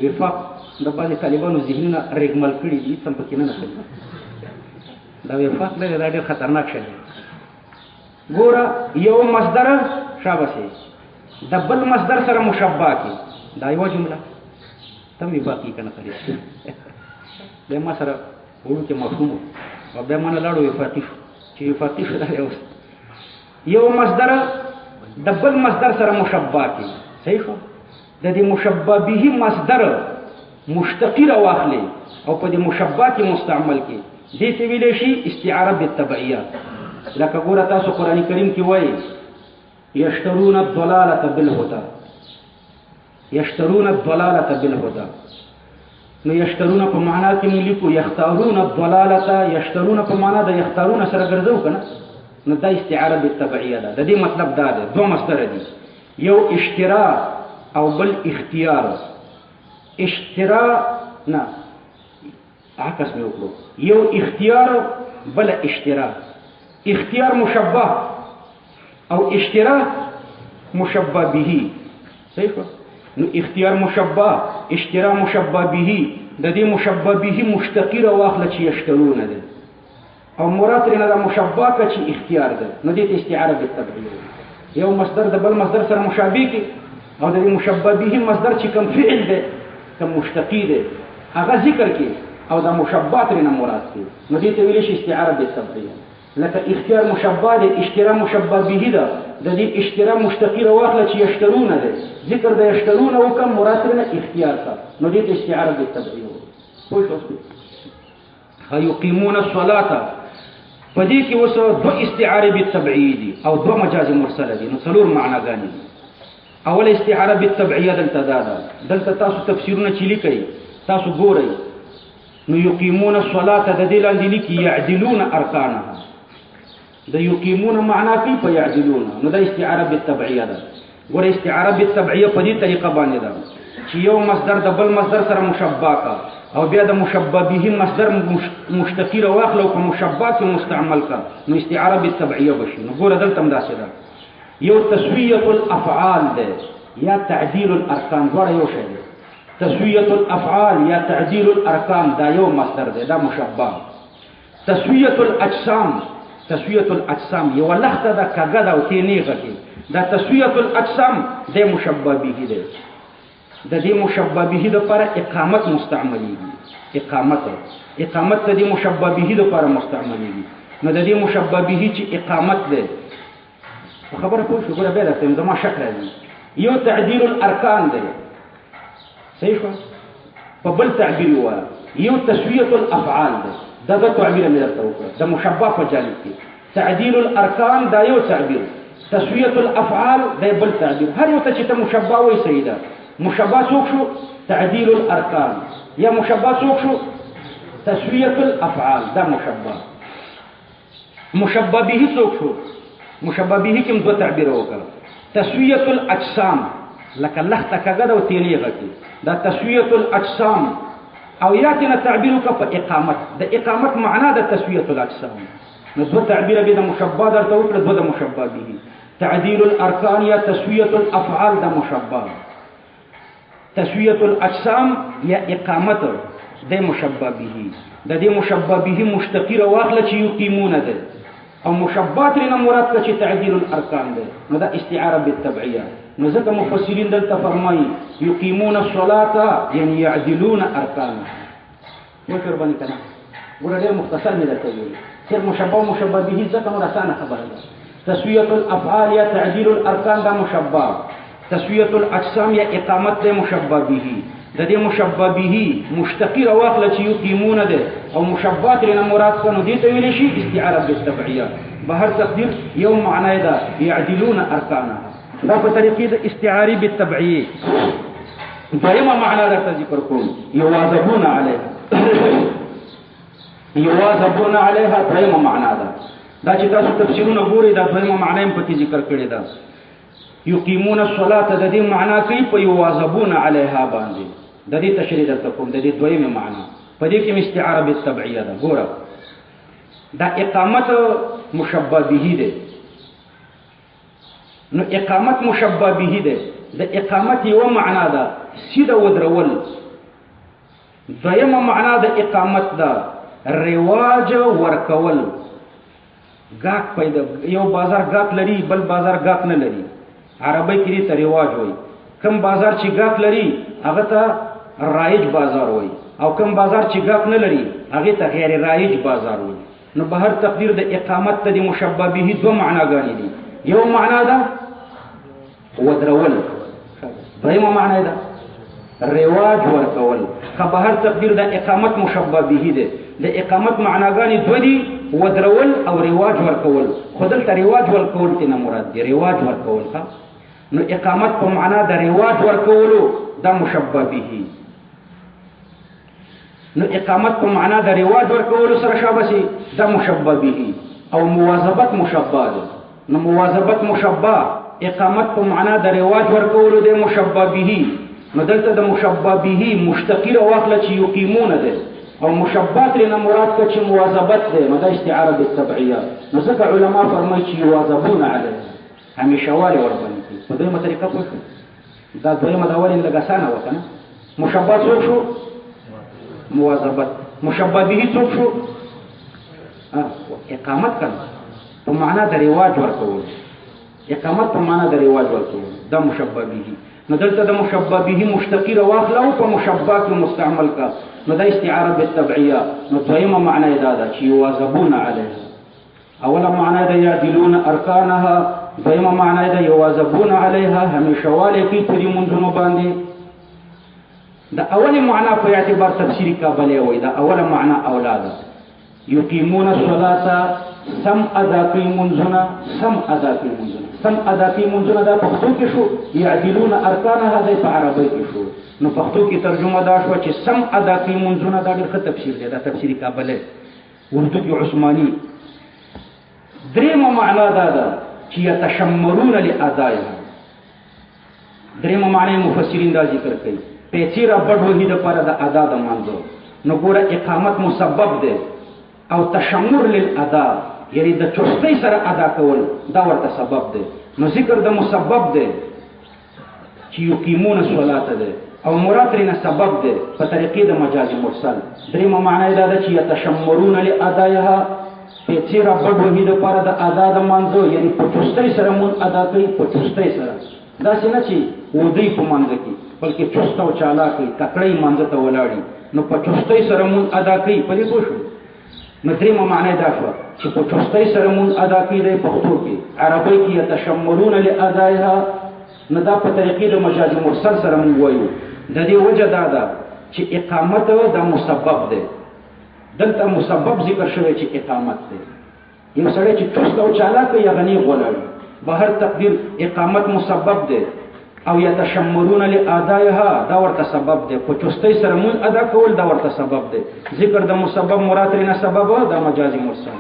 وفاق د باندې طالبانو ذهنونه رګمل کړي دي، سم پکې نه نشي. دا وفاق نه دا ډېر خطرناک شی دی. ګوره یو مصدر شابسه د بل مصدر سره مشبہ کی، دا یو جمله تم یې باقی کنه کړی. د ما سره ورو کې مفهوم او به معنی لاړو وفاقی چې وفاقی دا یو مصدر د بل مصدر سره مشبہ کی. صحیح شو؟ د دې مشبہ به مصدر مشتقی را واخلي او په دې مشبہ کې مستعمل کی، دې ته ویل شي استعاره بالتبعیه. لکه ګوره تاسو قرآن کریم کې وایي یشترون الضلالة بالهدى، یشترون الضلالة بالهدى. نو یشترون په معنا کې موږ لیکو یختارون الضلالة، یشترون په معنا د یختارون سره ګرځو کنه. نو دا استعاره بالتبعیه ده. د دې مطلب دا ده، دوه مصدر دي، یو اشترا او بل اختیار. اشترا نه عکس مې وکړو، یو اختیار بل اشترا. اختیار مشبہ او اشترا مشبہ به. صحیح شو؟ نو اختیار مشبہ، اشترا مشبہ به. د دې مشبہ به مشتقی را واخله چې یشترون ده، او مراد ترې نه دا مشبہ که چې اختیار ده. نو دې ته استعاره بالتبعیه. یو مصدر د بل مصدر سره مشابه کی، او د دې مشبہ به مصدر چې کوم فعل ده، کوم مشتقی ده، هغه ذکر کی، او دا مشبہ ترې نه مراد کی. نو دې ته ویل شي استعاره بالتبعیه. لکه اختیار مشبہ ده، اشترا مشبہ به ده. د دې اشترا مشتقی را واخله چې یشترون ده، ذکر د یشترون او کوم مراد نه اختیار کا. نو دې ته استعاره بالتبعیه. پوه شئ؟ یقیمون الصلاة په دې کې اوس دو استعاره بالتبعیه دي او دو مجاز مرسله دي. نو څلور معناګانې دي. اول استعاره بالتبعیه دلته دا ده. دلته تاسو تفسیرونه چې لیکئ تاسو ګورئ. نو یقیمون الصلاة د دې لاندې لیکي یعدلون ارکانها د یقیمون معنا کوي په یعدلون نو د استعاره بالتبعیه ده ګوره استعاره بالتبعیه په دې طریقه باندې ده چې یو مصدر د بل مصدر سره مشبہ کا او بیا د مشبہ به مصدر مشتقی راواخلو په مشبہ کې مستعمل کا نو استعاره بالتبعیه بشي نو ګوره دلته هم داسې ده یو تسویه الافعال ده یا تعدیل الارکان دواړه یو شی ده تسویه الافعال یا تعدیل الارکان دا یو مصدر ده دا مشبہ تسویه الاجسام یو لخته ده کږه ده او تینیغه کې دا تسویه الاجسام د مشبہ به ده د دې مشبہ به لپاره اقامت مستعملېږي اقامت د دې مشبہ به لپاره مستعملېږي نو د دې مشبہ به چې اقامت ده خبره پوه شو ګوره بیا درته زما شک راځي یو تعدیل الارکان ده صحیح شو په بل تعبیر وایه یو تسویه الافعال ده دا تعبیر مې درته وکړه د مشبہ په جانب کې تعدیل الارکان دا یو تعبیر تسویه الافعال دا بل تعبیر هر یو ته چې ته مشبہ وایي صحیح ده مشبہ څوک شو تعدیل الارکان یا مشبہ څوک شو تسویه الافعال دا مشبہ به څوک شو مشبہ به کوم دوه تعبیر وکړه تسویه الاجسام لکه لخته کږه او تینیغه کې دا تسویه الاجسام او یاتنا تعبیر وکړه په اقامت د اقامت معنا د تسویه الاجسام نو دوه تعبیر به د مشبہ درته وکړه دوه د مشبہ به تعدیل الارکان یا تسویه الافعال دا مشبہ تسویه الاجسام یا اقامت د مشبہ به د دې مشبہ به مشتقی راواخله چې یقیمون ده او مشبہ ترنه مراد ته چې تعدیل الارکان ده نو دا استعاره بالتبعیه نو ځکه مفسرین دلته فرمایي یقیمون الصلاة یعنی یعدلون ارکانها وشر باندې کنه ګوره ډېر مختصر مې درته ویلي صرف مشبہ به ځکه نور اسانه خبره ده تسویه الافعال یا تعدیل الارکان دا مشبہ تسویه الاجسام یا اقامت ده مشبہ به د دې مشبہ به مشتقی راواخله چې یقیمون ده او مشبہ ترنه مراد کنه دې ته ویل شي استعاره بالتبعیه به هر تقدیر یو معنی ده یعدلون ارکانها دا په طریقې د استعاره بالتبعیه دویمه معنا درته ذکر کوم یواظبون علیها دویمه معنا ده دا چې تاسو تفسیرونه ګورئ دا دویمه معنا هم پکې ذکر کړې ده یقیمون الصلاة د دې معنا کوي په یواظبون علیها باندې د دې تشریح درته کوم د دې دویمه معنا په دې کې استعاره بالتبعیه ده ګوره دا اقامت مشبہ به ده نو اقامت مشبہ به ده د اقامت یو معنا ده سیده ودرول دویمه معنا د اقامت ده رواج ورکول گاک پیدا یو بازار گاک لري بل بازار گاک نه لري عربی کې ته رواج وای کم بازار چې گاک لري هغه ته رایج بازار وای او کم بازار چې گاک نه لري هغه ته غیر رایج بازار وای نو به هر تقدیر د اقامت ته د مشبہ به دوه معناګانې دي یو معنا ده ودرول دویمه معنا ده رواج ورکول خو به هر تقدیر د اقامت مشبہ به ده د اقامت معناګانې دوه دي ودرول او رواج ورکول خو دلته رواج ورکول ته نه مراد دی رواج ورکول ښه نو اقامت په معنا د رواج ورکولو دا مشبہ به نو اقامت په معنا د رواج ورکولو سره شابه شي دا مشبہ به او مواظبت مشبہ ده نو مواظبت مشبہ اقامت په معنا د رواج ورکولو د مشبہ به نو دلته د مشبہ به مشتقی راواخله چې یقیمون ده او مشبہ ترنه مراد ته چې مواظبت ده نو دا استعاره بالتبعیه نو ځکه علما فرمایي چې یواظبون علیه همیشه والی ورباندې کوي په دویمه طریقه پوه شو دا دویمه د اول لږ اسانه وکنه مشبہ څوک شو مواظبت مشبہ به څوک شو اقامت کنه په معنا د رواج ورکول اقامت په معنا د رواج ورکول دا مشبہ به نو دلته د مشبہ به مشتقی راواخله او په مشبہ کې مستعمل کا نو دا استعاره بالتبعیه نو دویمه معنی دا ده چې یواظبون علیها اوله معنی دا یعدلون ارکانها دویمه معنی دا یواظبون علیها همیشه والی کوي په دې منځونو باندې دا اوله معنی په اعتبار تفسیری کابلی وای دا اوله معنی اولاده یقیمون الصلاة سم ادا کوي منځونه سم ادا کوي منځونه سم ادا کوي منځونه دا پښتو کې شو، یعدلون ارکانها دا په عربی کې شو. نو پښتو کې ترجمه دا شو چې سم ادا کوي منځونه، دا ډېر ښه تفسیر دی، دا تفسیر کابل اردو کې عثماني. درېمه معنا دا ده چې یتشمرون لادائها. درېمه معنی مفسرین دا ذکر کوي، پیسې را بډ وهي دپاره د ادا د مانځو. نو ګوره اقامت مسبب دی او تشمر للادا یعنی د چستۍ سره ادا کول دا ورته سبب دی. نو ذکر د مسبب دی چې یقیمون الصلاة دی او مراد ترېنه سبب دی په طریقې د مجاز مرسل. درېمه معنی دا ده چې یتشمرون لادائها، پیسې را بډ وهي دپاره د ادا د مانځو، یعنی په چستۍ سره مونځ ادا کوي، په چستۍ سره، داسې نه چې ودی په مانځه کې، بلکې چست او چالاکي تکړۍ مانځه ته ولاړي، نو په چستۍ سره مونځ ادا کوي. په دې پوه شو؟ نو درېمه معنی دا شوه چې په چستۍ سره مونځ ادا کوي دی پښتو کې. عربی کې یتشمرون لادائها، نو دا په طریقې د مجاز مرسل سره مونږ وایو. د دې وجه دا ده چې اقامت دا مسبب دی. دلته مسبب ذکر شوی چې اقامت دی. یو سړی چې چست او چالاک یا غني ولاړي، بهر تقدیر اقامت مسبب دی او یتشمرون لادائها دا ورته سبب دی. په چستۍ سره مونږ ادا کول دا ورته سبب دی. ذکر د مسبب مراد ترېنه سبب دا مجاز مرسل.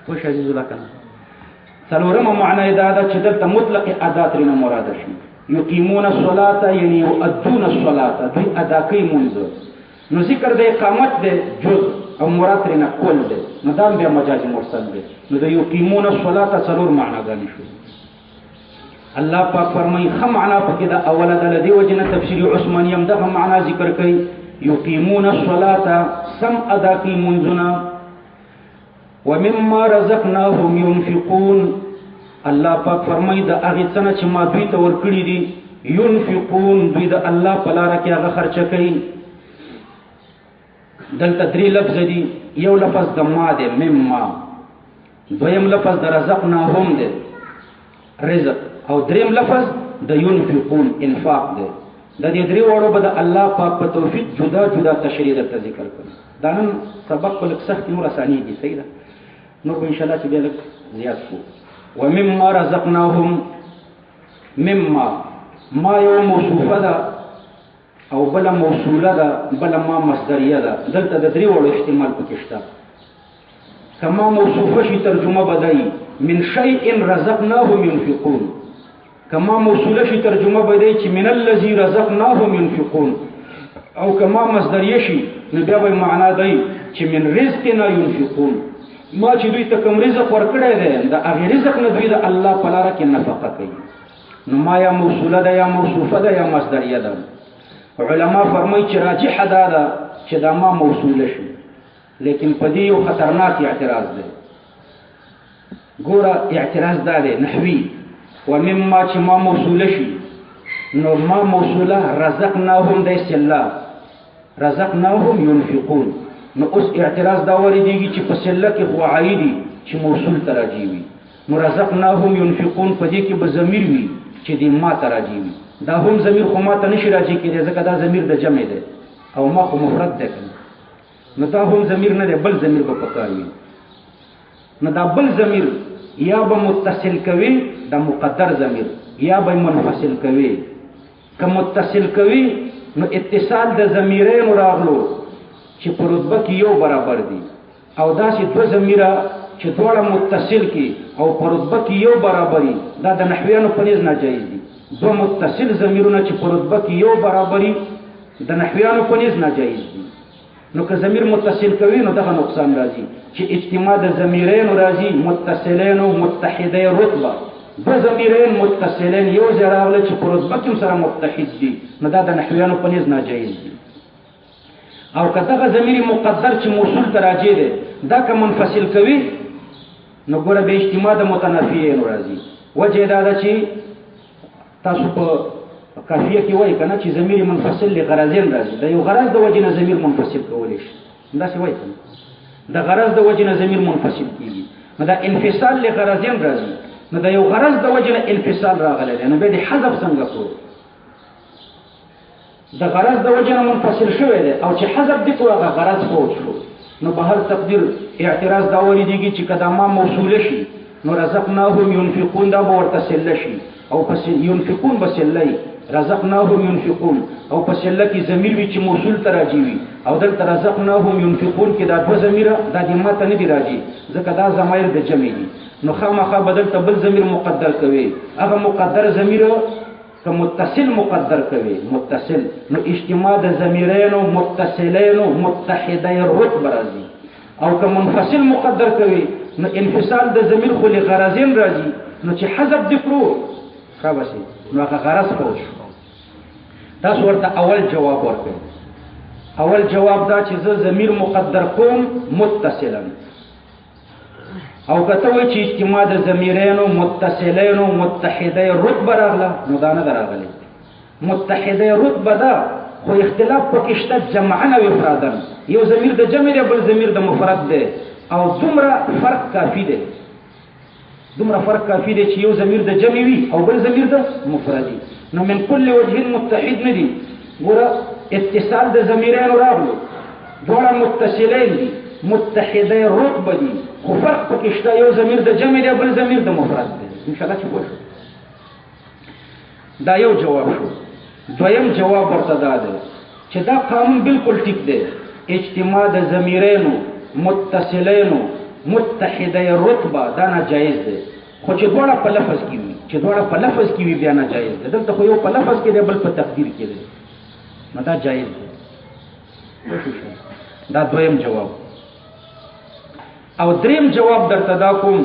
پوه شئ عزیز الله کنه؟ څلورمه معنی دا ده چې دلته مطلق ادا ترېنه مراده شي. یقیمون الصلاة یعنی یؤدون الصلاة، دوی ادا کوي مونځ. نو ذکر د اقامت دی جز او مراد ترېنه کول دی، نو دا بیا مجاز مرسل دی. نو د یقیمون الصلاة څلور معناګانې شو. الله پاک فرمایي ښه معنا پکې دا اوله ده، له دې وجې نه تفسیر عثماني هم دغه معنا ذکر کوي. یقیمون الصلاة سم ادا کوي مونځونه. ومما رزقناهم ينفقون، الله پاک فرمایي د هغې څه نه چې ما دوی ته ورکړي دي، ينفقون دوی د الله په لاره کې هغه خرچه کوي. دلته درې لفظ دي، یو لفظ د ما دی مما، دویم لفظ د رزقناهم دی رزق، او دریم لفظ د ينفقون انفاق دی. د دې درې وړو به د الله پاک په توفیق جدا جدا تشریح درته ذکر کړم. دا نن سبق په لږ سخت نور اسانېږي، صحیح ده؟ نور به انشاءالله چې بیا لږ زیات کړو. ومما رزقناهم، مما ما یو موصوفه ده او بله موصوله ده، بله ما مصدریه ده. دلته د درې وړو احتمال پکې شته. که ما موصوفه شي ترجمه بدایي من شیء رزقناهم ينفقون، کما موصوله شي ترجمه بدایي چې من الذي رزقناهم ينفقون، او کما مصدریه شي نو بیا به معنا دی چې من رزقنا ينفقون، ما چې دوی ته کوم رزق ورکړی دی د هغې رزق نه دوی د الله په لاره کې نفقه کوي. نو ما یا موصوله ده یا موصوفه ده یا مصدریه ده. علما فرمایي چې راجحه دا ده چې دا ما موصوله شي، لیکن په دې یو خطرناک اعتراض دی. ګوره اعتراض دا دی نحوي، ومما چې ما موصوله شي، نو ما موصوله رزقناهم د الله، رزقناهم ينفقون. نو اوس اعتراض دا وریدېږي چې په سله کې خو عایدي چې موصول ته راجي وي، نو رزقناهم ينفقون په دې کې به ضمیر وي چې د ما ته راجي وي. دا هم ضمیر خو ما ته نشي راجي کېدی ځکه دا ضمیر د جمع دی او ما خو مفرد دی کنه، نو دا هم ضمیر نه دی، بل ضمیر به پکار وي. نو دا بل ضمیر یا به متصل کوي دا مقدر ضمیر، یا به منفصل کوي. که متصل کوي نو اتصال د ضمیرینو راغلو چې په رتبه کې یو برابر دي، او داسې دوه ضمیره چې دواړه متصل کې او په رتبه کې یو برابري، دا د نحویانو په نظر ناجایز دي. دوه متصل ضمیرونه چې په رتبه کې یو برابري د نحویانو په نظر ناجایز دي. نو که ضمیر متصل کوي نو دغه نقصان راځي چې اجتماع د ضمیرین راځي، متصلین او متحدی رتبه، دو ضمیرین متصلین یو ځای راغله چې په رتبه کې سره متحد دي، نو دا د نحویانو په نظر ناجایز دي. او که دغه ضمیر مقدر چې موصول ته راجع دی دا که منفصل کوي نو ګوره به اجتماع د متنافیین راځي. وجه دا ده چې تاسو په کافیه کې وایي که نه چې ضمیر منفصل لغرضین راځي، د یو غرض د وجې نه ضمیر منفصل کولی شي، داسې وایي که نه د غرض د وجې نه ضمیر منفصل کېږي. نو دا انفصال لغرضین راځي، نو د یو غرض د وجې نه انفصال راغلی دی، نو بیا د حذف څنګه کړو؟ د غرض د وجې نه منفصل شوی دی او چې حذف دې کړو هغه غرض فوت شو. نو په هر تقدیر اعتراض دا وریدېږي چې که دا ما موصوله شي نو رزقناهم ينفقون دا به ورته سله شي او پس ينفقون به سله رزقناهم ينفقون او په سله کې ضمیر وي چې موصول ته راځي وي او دلته رزقناهم ينفقون کې دا دوه ضمیره دا د ماته نه دي راځي ځکه دا ضمایر د جمع دي نو خامخا بدل ته بل ضمیر مقدر کوي هغه مقدر ضمیر که متصل مقدر کوي متصل نو اجتماع د ضمیرین متصلین متحدی الرتبه راځي او که منفصل مقدر کوي نو انفصال د ضمیر خو لغرضین راځي نو چې حذف ذکرو خلاصي نو هغه غرض خو تاسو ورته اول جواب ورکړئ اول جواب دا چې زه ضمیر مقدر کوم متصلا او کته وای چې اجتماع د ضمیرین متصلین متحدی رتبه راغله نو دا نه راغلی متحدی رتبه دا خو اختلاف پکې شته جمعا او افرادا یو ضمیر د جمع دی بل ضمیر د مفرد دی او دومره فرق کافی دی دومره فرق کافی دی چې یو ضمیر د جمع وي او بل ضمیر د مفردی نو من کل وجه متحد ندي ګوره اتصال د ضمیرین راغلو دواړه متصلین دي متحدی رتبه دي خو فرق پکې شته یو ضمیر د جمع دی بل ضمیر د مفرد دی ان شاء الله چې پوه شو دا یو جواب شو دویم جواب ورته دا دی چې دا قانون بالکل ټیک دی اجتماع د ضمیرین متصلین متحدی رتبه دا ناجایز دی خو چې دواړه په لفظ کې وي چې دواړه په لفظ کې وي بیا ناجایز دی دلته خو یو په لفظ کې دی بل په تقدیر کې دی نو دا جایز دی دا دویم جواب او دریم جواب درته دا کوم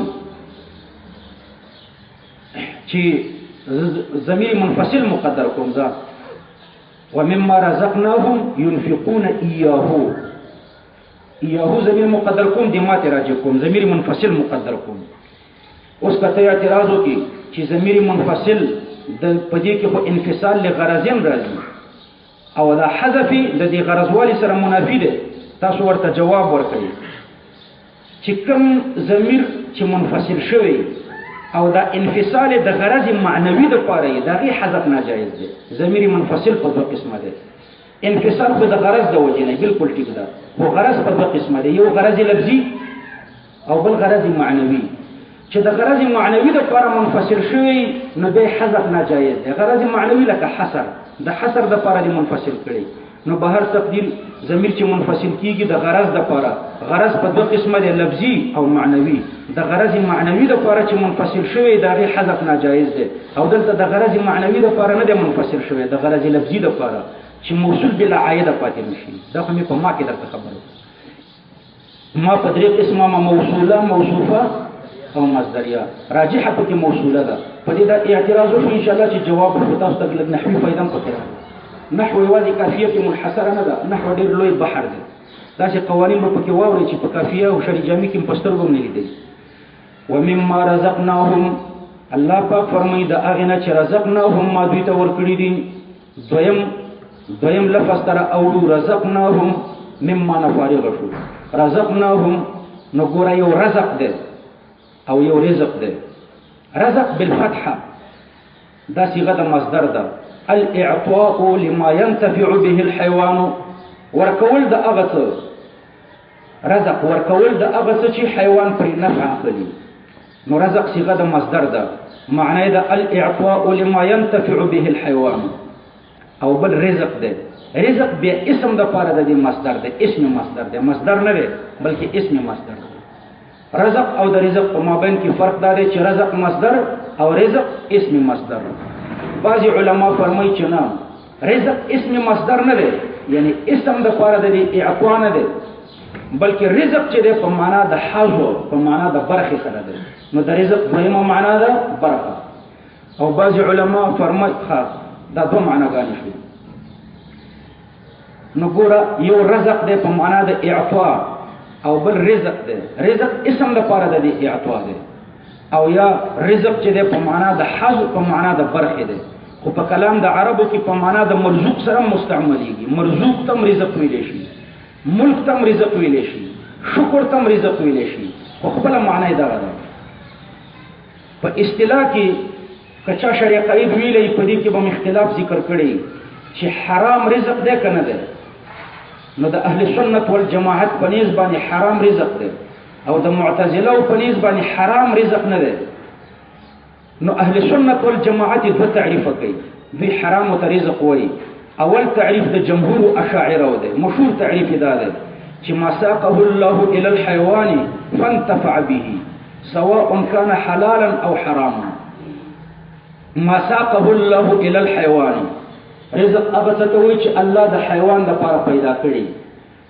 چې ضمیر منفصل مقدر کوم ځا ومما رزقناهم ينفقون اياه ضمیر مقدر کوم د ماته راځي کوم ضمیر منفصل مقدر کوم اوس کته اعتراض وکي چې ضمیر منفصل د پدې کې په انفصال لغرضین راځي او دا حذف د دې غرض والی سره منافی ده تاسو ورته جواب ورکړئ چې کوم ضمیر چې منفصل شوی او دا انفصال د غرض معنوي د پاره دا غي حذف ناجایز دی ضمیر منفصل په دوه قسمه ده انفصال په د غرض د وجه نه بالکل ټیک ده خو غرض په دوه قسمه ده یو غرض لفظي او بل غرض معنوي چې د غرض معنوي د پاره منفصل شوی نو به حذف ناجایز دی غرض معنوي لکه حصر د حصر د پاره دی منفصل کړي نو بهر تقدیر ضمیر چې منفصل کیږي د غرض د پاره غرض په دوه قسمه دی لفظي او معنوي د غرض معنوي د پاره چې منفصل شوی دا غي حذف ناجایز دی او دلته د غرض معنوي د پاره نه دی منفصل شوی د غرض لفظي د پاره چې موصول بلا عائد پاتې نشي دا خو مې په ما کې درته خبره ما په درې قسمه موصوله موصوفه او مصدریه راجحه پکې موصوله ده په دې دا اعتراض وشو ان شاء الله چې جواب په تاسو ته لږ نحوي فائدہ هم پکې راځي نحو یوازې کافیه کې منحصره نه ده نحو ډېر لوی بحر دی داسې قوانین به پکې واورئ چې په کافیه او شرع جامع کې په سترګو هم نه لیدل ومما رزقناهم الله پاک فرمایي د هغې نه چې رزقناهم ما دوی ته ورکړي دي دویم لفظ تر اولو رزقناهم مما نفارغ شو رزقناهم نو ګوره یو رزق دی او یو رزق دی رزق بالفتحه دا صيغه د مصدر ده الاعطاء لما ينتفع به الحيوان ورکول د اغه رزق ورکول د اغه چې حیوان پر نفع اخلي نو رزق صيغه د مصدر ده معنی ده الاعطاء لما ينتفع به الحيوان او بل رزق ده رزق به اسم د پاره د مصدر ده اسم مصدر ده مصدر نه ده بلکې اسم مصدر ده رزق او د رزق په مابین کې فرق دی چې رزق مصدر او رزق اسم مصدر بعض علما فرمایي چې نه رزق اسم مصدر نه دی یعنی اسم د پاره د اعطاء نه دی بلکې رزق چې دی په معنا د حظو په معنا د برخه سره دی نو د رزق دویمه معنا ده برخه او بعض علما فرمایي دا دوه معناګانې شي نو ګوره یو رزق دی په معنا د اعطاء او بل رزق دی رزق اسم د پاره د اعطاء دی او یا رزق چې دی په معنا د حظ په معنا د برخه دی خو په کلام د عربو کې په معنا د مرزوق سره مستعملېږي مرزوق تم رزق ویل شي ملک تم رزق ویل شي شکر تم رزق ویل شي خو خپل معنی دا ده په اصطلاح کې کچا شریعه قید ویلې په دې کې به اختلاف ذکر کړي چې حرام رزق دی کنه دی نو د اهل سنت والجماعت په نسبت باندې حرام رزق دی او د معتزله په نيز باندې حرام رزق نه دی. نو اهل سنت والجماعت دو تعریف کوي، دوی حرام او رزق وایي. اول تعریف د جمهور اشاعره دی، مشهور تعریف دا دی چې ما ساقه الله الى الحيوان فانتفع به سواء كان حلالا او حراما. ما ساقه الله الى الحيوان، رزق هغه څه ته وایي چې الله د حیوان لپاره پیدا کړي،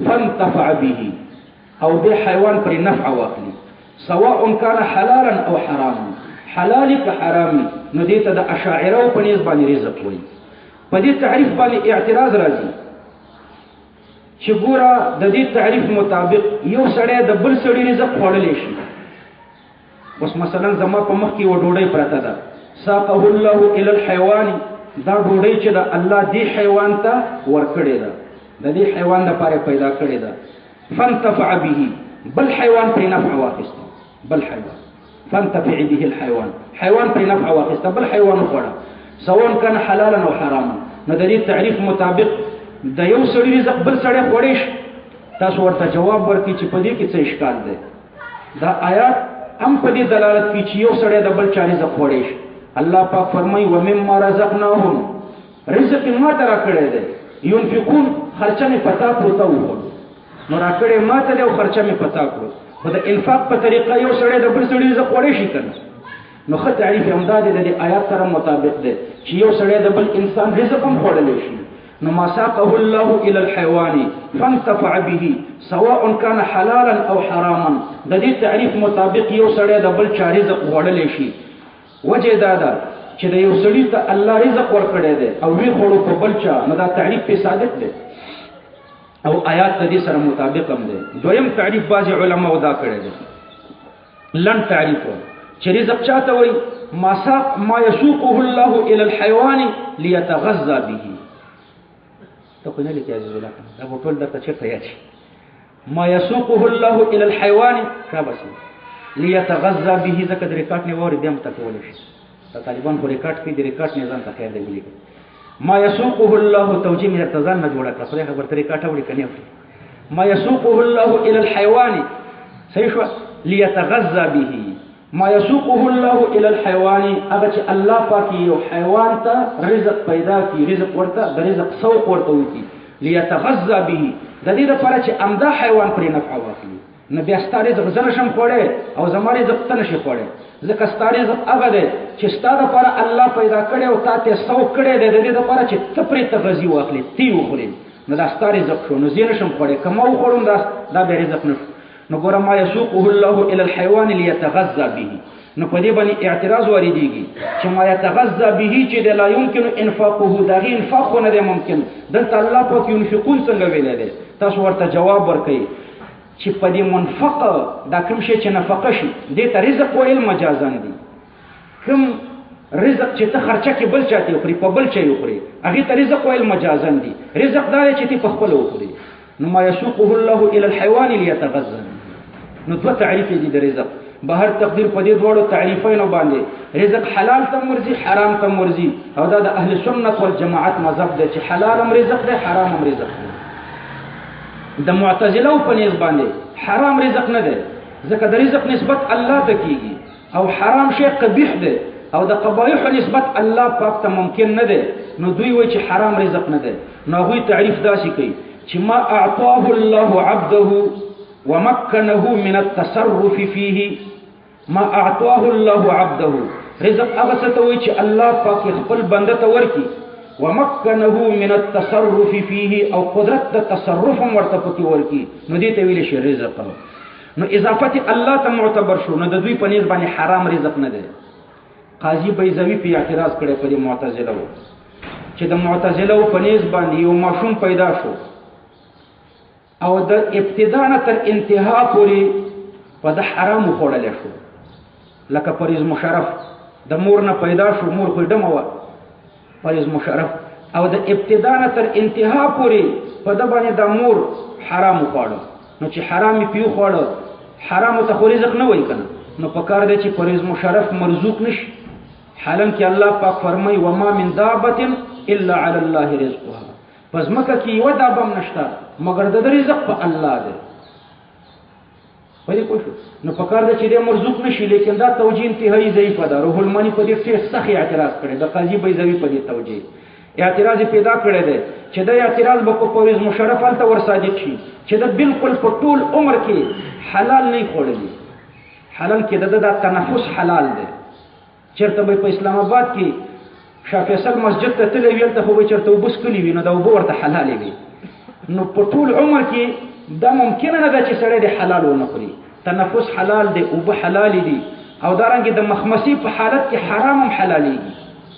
فانتفع به او د حیوان پر نفع واخلي، سواء كان حلالا او حراما، حلال که حرامي. نو دې ته د اشاعره په نسبت باندې رزق وایي. په دې تعریف باندې اعتراض راځي چې ګوره د دې تعریف مطابق یو سړی د بل سړي رزق خوړلی شي. اوس مثلا زما په مخ کې یوه ډوډۍ پرته ده، ساقه الله الى الحيوان، دا ډوډۍ چې د الله دې حیوان ته ورکړې ده، د دې حیوان لپاره پیدا کړې ده. فانتفع به، بل حیوان پرې نفع واخیسته، بل حیوان فانتفع به الحيوان، حیوان پرې نفع واخیسته، بل حیوان وخوړه، سواء كان حلالا او حراما. نو د دې تعریف مطابق د یو سړي رزق بل سړی خوړی شي. تاسو ورته جواب ورکړئ چې په دې کې څه اشکال دی. دا آیات هم په دې دلالت کوي چې یو سړی د بل چا رزق خوړی شي. الله پاک فرمایي ومما رزقناهم، رزق یې ما ته راکړی دی، ينفقون، خرچه مې پتا پروته وخوړ، نو راکړی ما ته دی او خرچه مې پتا کړو. خو د انفاق په طریقه یو سړی د بل سړي رزق خوړی شي که نه؟ نو ښه تعریف یې همدا دی، د دې آیات سره مطابق دی چې یو سړی د بل انسان رزق هم خوړلی شي. نو ما ساقه الله الى الحيوان فانتفع به سواء كان حلالا او حراما. د دې تعریف مطابق یو سړی د بل چا رزق خوړلی شي. وجه دا ده چې د یو سړي ته الله رزق ورکړی دی او وی خوړو په بل چا، نو دا تعریف پې صادق دی او آیات د دې سره مطابق هم دی. دویم تعریف بعضې علماو دا کړی دی، لنډ تعریف چې رزق چاته وایي ما يسوقه الله الى الحيوان ليتغذى به. ته خو نه لیکې عزیز الله، دا به ټول درته چېرته یاد شي. ما يسوقه الله الى الحيوان شابس ليتغذى به، ځکه د ریکارډ نه واوري بیا هم ته کولی شي. د طالبان خو ریکارډ کوي، د ریکارډ نه ځان ته خیر دی ولیکئ. ما يسوقه الله، توجیه مې درته ځان نه جوړه کړه، خدای خبر ته ریکارډ اوري که نه اوري. ما يسوقه الله الى الحيوان، صحیح شوه، ليتغذى به. ما يسوقه الله الى الحيوان، هغه چې الله پاک یو حیوان ته رزق پیدا کی، رزق ورته د رزق سوق ورته وکړي، ليتغذى به، د دې لپاره چې امدا حیوان پرې نفع واخلي. نو بیا ستا رزق زه نشم خوړی او زما رزق ته نشي خوړی، ځکه ستا رزق هغه دی چې ستا دپاره الله پیدا کړی او تا ته سوق کړی دی، د دې دپاره چې ته پرې تغذي واخلې، تی وخورې، نو دا ستا رزق شو. نو زه نشم خوړی، که ما وخوړم دا بیا رزق نه شو. نو ګوره ما يسوقه الله الى الحيوان ليتغذى به. نو په دې باندې اعتراض واردېږي چې ما يتغذى به چې لا يمكن انفاقه، دغه انفاق خو نه دی ممکن. دلته الله پاک ينفقون څنګه ویلی دی؟ تاسو ورته جواب ورکوئ چې په دې منفق دا کوم شی چې نفقه شي دې ته رزق ویل مجازن دي. کوم رزق چې ته خرچه کې بل چاته وخوري، په بل چا وخوري، هغې ته رزق ویل مجازن دي. رزق دا دی چې ته په خپله وخوري. نو ما يسوقه الله الى الحيوان ليتغذى. نو دوه تعریف دي د رزق. بهر تقدیر په دې دواړو تعریفینو باندې رزق حلال تم ورزي، حرام تم ورزي، او دا د اهل سنت والجماعت مذهب دی چې حلال هم رزق دی، حرام هم رزق دی. د معتزله په نسبت باندې حرام رزق نه دی، ځکه د رزق نسبت الله ته کیږي، او حرام شی قبیح دی، او د قبایح نسبت الله پاک ته ممکن نه دی. نو دوی وایي چې حرام رزق نه دی. نو هغوی تعریف داسې کوي چې ما اعطاه الله عبده ومكنه من التصرف فيه. ما اعطاه الله عبده، رزق هغه څه ته وایي چې الله پاک خپل بنده ته ورکړي، ومكنه من التصرف فيه، او قدرت د تصرف هم ورته پکې ورکړي، نو دې ته ویلی شي رزق. نو اضافت الله ته معتبر شو. نو د دوی په نسبت باندې حرام رزق نه دی. قاضي بیضوي په اعتراض کړی په دې معتزله چې د معتزله په نسبت باندې یو ماشوم پیدا شو او د ابتدا نه تر انتها پورې په د حرامو خوړلی شو، لکه پریز مشرف د مور نه پیدا شو، مور خو یې ډمه وه، پریز مشرف، او د ابتدا نه تر انتها پورې په ده باندې د مور حرام وخواړه. نو چې حرام یې پې وخواړه، حرامو ته خو رزق نه وایي که نه، نو پکار دی چې پریز مشرف مرزوق نشي. حالانکه الله پاک فرمایي وما من دابة الا على الله رزقها، پس مکه کې یوه دابه هم نشته مګر د رزق په الله دی. په دې پوه شو نو په کار ده چې دې مرزوق نشي لیکن دا توجیه انتهایی ضعیفه ده روح المانی په دې ډېر سخت اعتراض کړی د قاضي بیضوي په دې توجیه اعتراض پیدا کړی دی چې دا اعتراض به په پرویز مشرف هلته ورصادق شي چې دا بالکل په ټول عمر کې حلال نه خوړلی حلال کې دا تنفس حلال دی چېرته به په اسلام آباد کې شاه فیصل مسجد ته تللی وي هلته خو به چېرته اوبه څکلي وي نو دا اوبه ورته حلالې وي نو په ټول عمر کې دا ممکنه نه ده چې سړی د حلال ونه خوري تنفس حلال دی اوبه حلالې دي او دارنګې د مخمسي په حالت کې حرام هم حلالېږي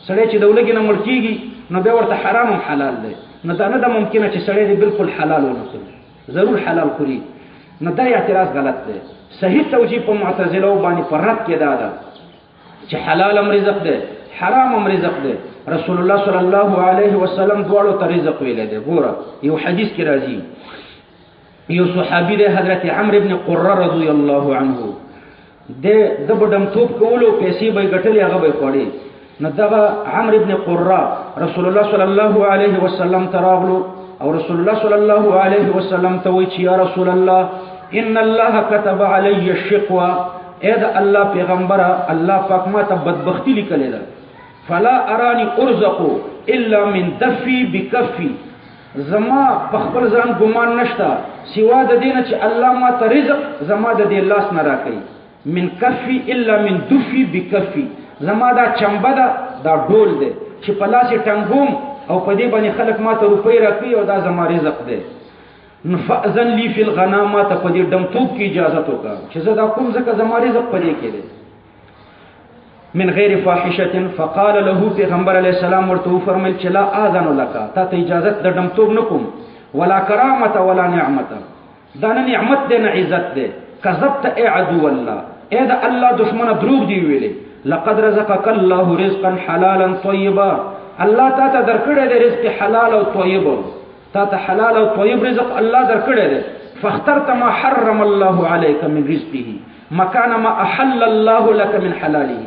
سړی چې د ولږې نه مړ کېږي نو بیا ورته حرام هم حلال دی نو دا نه ده ممکنه چې سړی دی بالکل حلال ونه خوري ضرور حلال خوري نو دا اعتراض غلط دی صحیح توجیه په معتزلو باندې په رد کې دا ده چې حلال هم رزق دی حرام هم رزق دی رسول الله صلی الله علیه وسلم دواړو ته رزق ویلی دی ګوره یو حدیث کې راځي یو صحابي دی حضرت عمرو ابن قره رضی الله عنه د به ډمتوب کولو پیسې به یې ګټلې هغه به یې خوړې نو دغه عمرو ابن قره رسول الله صلی الله علیه وسلم ته راغلو او رسول الله صلی الله علیه وسلم ته وایي چې یا رسول الله ان الله كتب علی الشقوه اے د الله پیغمبره الله پاک ما ته بدبختی لیکلې ده فلا ارانی ارزق الا من دفی بکفی زما په خپل ځان ګمان نشته سوا د دې نه چې الله ما ته رزق زما د دې لاس نه راکوي من کفی الا من دفی بکفی زما دا چمبه ده دا ډول دی چې په لاس یې ټنګوم او په دې باندې خلک ما ته روپۍ راکوي او دا زما رزق دی نو فأذن لی فی الغنام ما ته په دې ډمتوب کې اجازت وکړه چې زه دا کوم ځکه زما رزق په دې کې دی من غیر فاحشه فقال له پیغمبر علیه السلام ورته فرمایل چې لا اذن لك تا ته اجازت د ډمتوب نکوم ولا کرامت ولا نعمت دا نه نعمت دی نه عزت دی کذبت ای عدو الله اے دا الله دشمنه دروغ دی ویلې لقد رزقك الله رزقا حلالا طيبا الله تا ته درکړی دی رزق حلال او طیب تا ته حلال او طیب رزق الله درکړی دی فاخترت ما حرم الله عليك من رزقه مكان ما احل الله لك من حلاله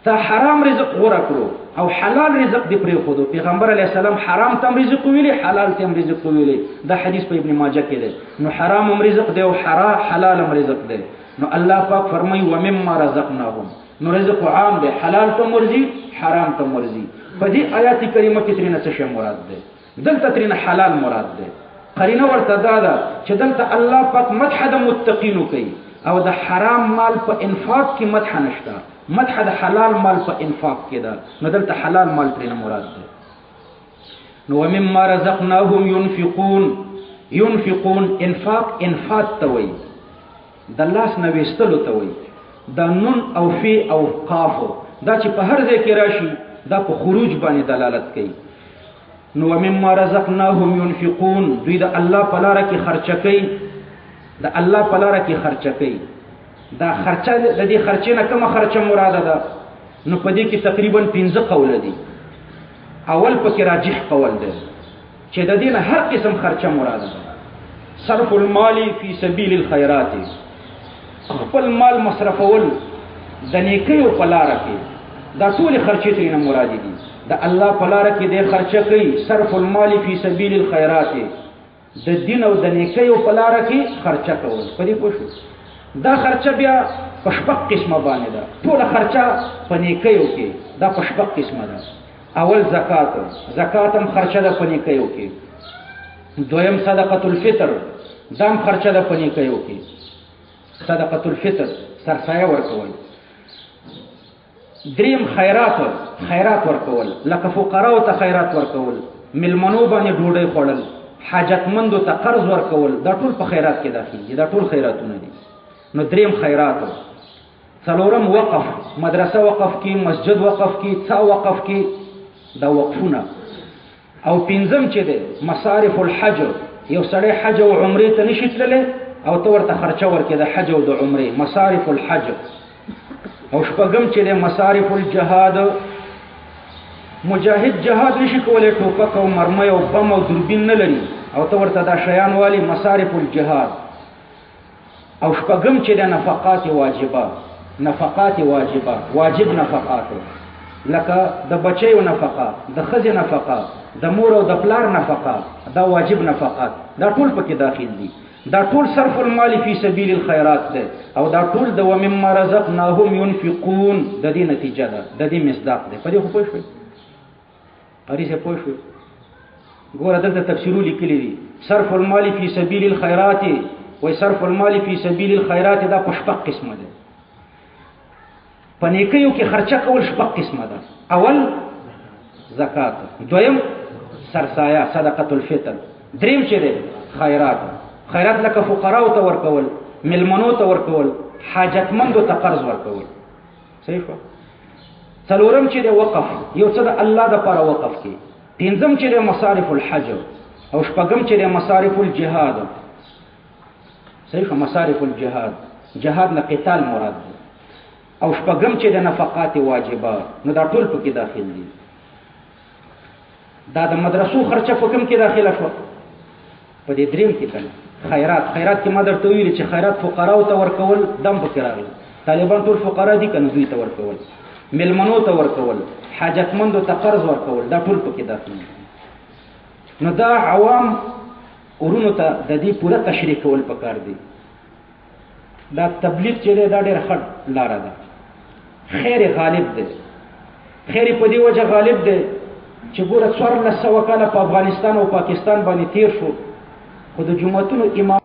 تا حرام رزق غوړه کړو او حلال رزق دی پرې خودو پیغمبر علیه السلام حرام تم رزق ویلي حلال تم رزق ویلي دا حدیث په ابن ماجه کې دی نو حرام هم رزق دی او حلال هم رزق دی نو الله پاک فرمایي ومما رزقناهم نو رزق عام دی حلال ته مرضی حرام ته مرضی په دې آیات کریمه کې ترنه څه شی مراد دی دلته ترنه حلال مراد دی قرینه ورته دا ده چې دلته الله پاک مدح د متقینو کوي او د حرام مال په انفاق کې مدح نشته مدح د حلال مال په انفاق کې ده نو دلته حلال مال ترنه مراد دی نو ومما رزقناهم ينفقون انفاق انفاق ته وایي د لاس نه ویستلو ته وایي دا نون او فی او قاف دا چې په هر ځای کې راشي دا په خروج باندې دلالت کوي نو ومما رزقناهم ينفقون دوی د الله په لاره کې خرچه کوي د الله په لاره کې خرچه کوي دا خرچه د دې خرچې نه کومه خرچه مراده ده نو په دې کې تقریبا 15 قول دي اول پکې راجح قول دی چې د دې نه هر قسم خرچه مراده ده صرف المال فی سبیل الخيرات خپل مال مصرفول د نیکیو په لاره کې دا ټول خرچې ترې مراد دي د الله په لاره کې د خرچه کوي صرف المال فی سبیل الخيرات د دین او د نیکیو په لاره کې خرچه کول په دې پوښتنه دا خرچه بیا په شپږ قسمه باندې ده ټول خرچه په نیکیو کې دا په شپږ قسمه ده اول زکات هم خرچه ده په نیکیو کې دویم صدقه الفطر دام خرچه ده په نیکیو کې صدقه الفطر سرسایه ورکول دریم خیرات ورکول لکه فقراو ته خیرات ورکول ملمنو باندې ډوډۍ خوړل حاجتمندو ته قرض ورکول دا ټول په خیرات کې داخل دي دا ټول خیراتونه دي نو دریم خیرات څلورم وقف مدرسه وقف کی مسجد وقف کی څا وقف کی دا وقفونه او پنځم چې ده مصارف الحج یو سړی حج او عمره ته نشي تللی او تو ورته خرچه ورکړي د حج او د عمره مصارف الحج او شپږم چې ده مصارف الجهاد مجاهد جهاد نشي کولای ټوپک او مرمۍ او بم او دوربین نه لري او تو ورته دا شیان والی مصارف الجهاد او شپږم چې ده نفقات واجبه واجب نفقات لکه د بچیو نفقه د ښځې نفقه د مور او د پلار نفقه دا واجب نفقات دا ټول پکې داخل دي دا ټول صرف المال فی سبیل الخیرات ده او دا ټول د ومما رزقناهم ينفقون د دې نتیجه ده د دې مصداق ده. په دې خو پوه شئ اړې څه پوه شئ. ګوره دلته تفسیرونه لیکلي دي صرف المال فی سبیل الخیرات و صرف المال فی سبیل الخیرات دا په شپږ قسمه ده. په نیکیو کې خرچه کول شپږ قسمه ده. اول زکات، دویم سرسایه صدقه الفطر، دریم چې ده خیرات. خیرات لکه فقراو ته ورکول، ملمنو ته ورکول، حاجتمندو ته قرض ورکول. صحیح شو. څلورم چې ده وقف، یو څه د الله د لپاره وقف کی. پنځم چې ده مصارف الحج او شپږم چې ده مصارف الجهاد. صحیح شو. مصارف الجهاد، جهاد نه قتال مراد ده. او شپږم چې ده نفقات واجبات، نو دا ټول پکې داخل دي. دا د مدرسو خرچه په کوم کې داخله شو؟ په دې دریم کې کنه خیرات. خیرات کې ما درته ویل چې خیرات فقراو ته ورکول دم پکې راغلی. طالبان ټول فقرا دي کنه، دوی ته ورکول، ملمنو ته ورکول، حاجتمندو ته قرض ورکول، دا ټول پکې داخل دي. نو دا عوام ورونو ته د دې پوره تشریح کول پکار دي. دا تبلیغ چې دا ډېر ښه لاره ده. خیر غالب ده. خیر په دې وجه غالب ده چې ګوره 1400 کاله په افغانستان او پاکستان باندې تیر شو، خو د جمعتونو امام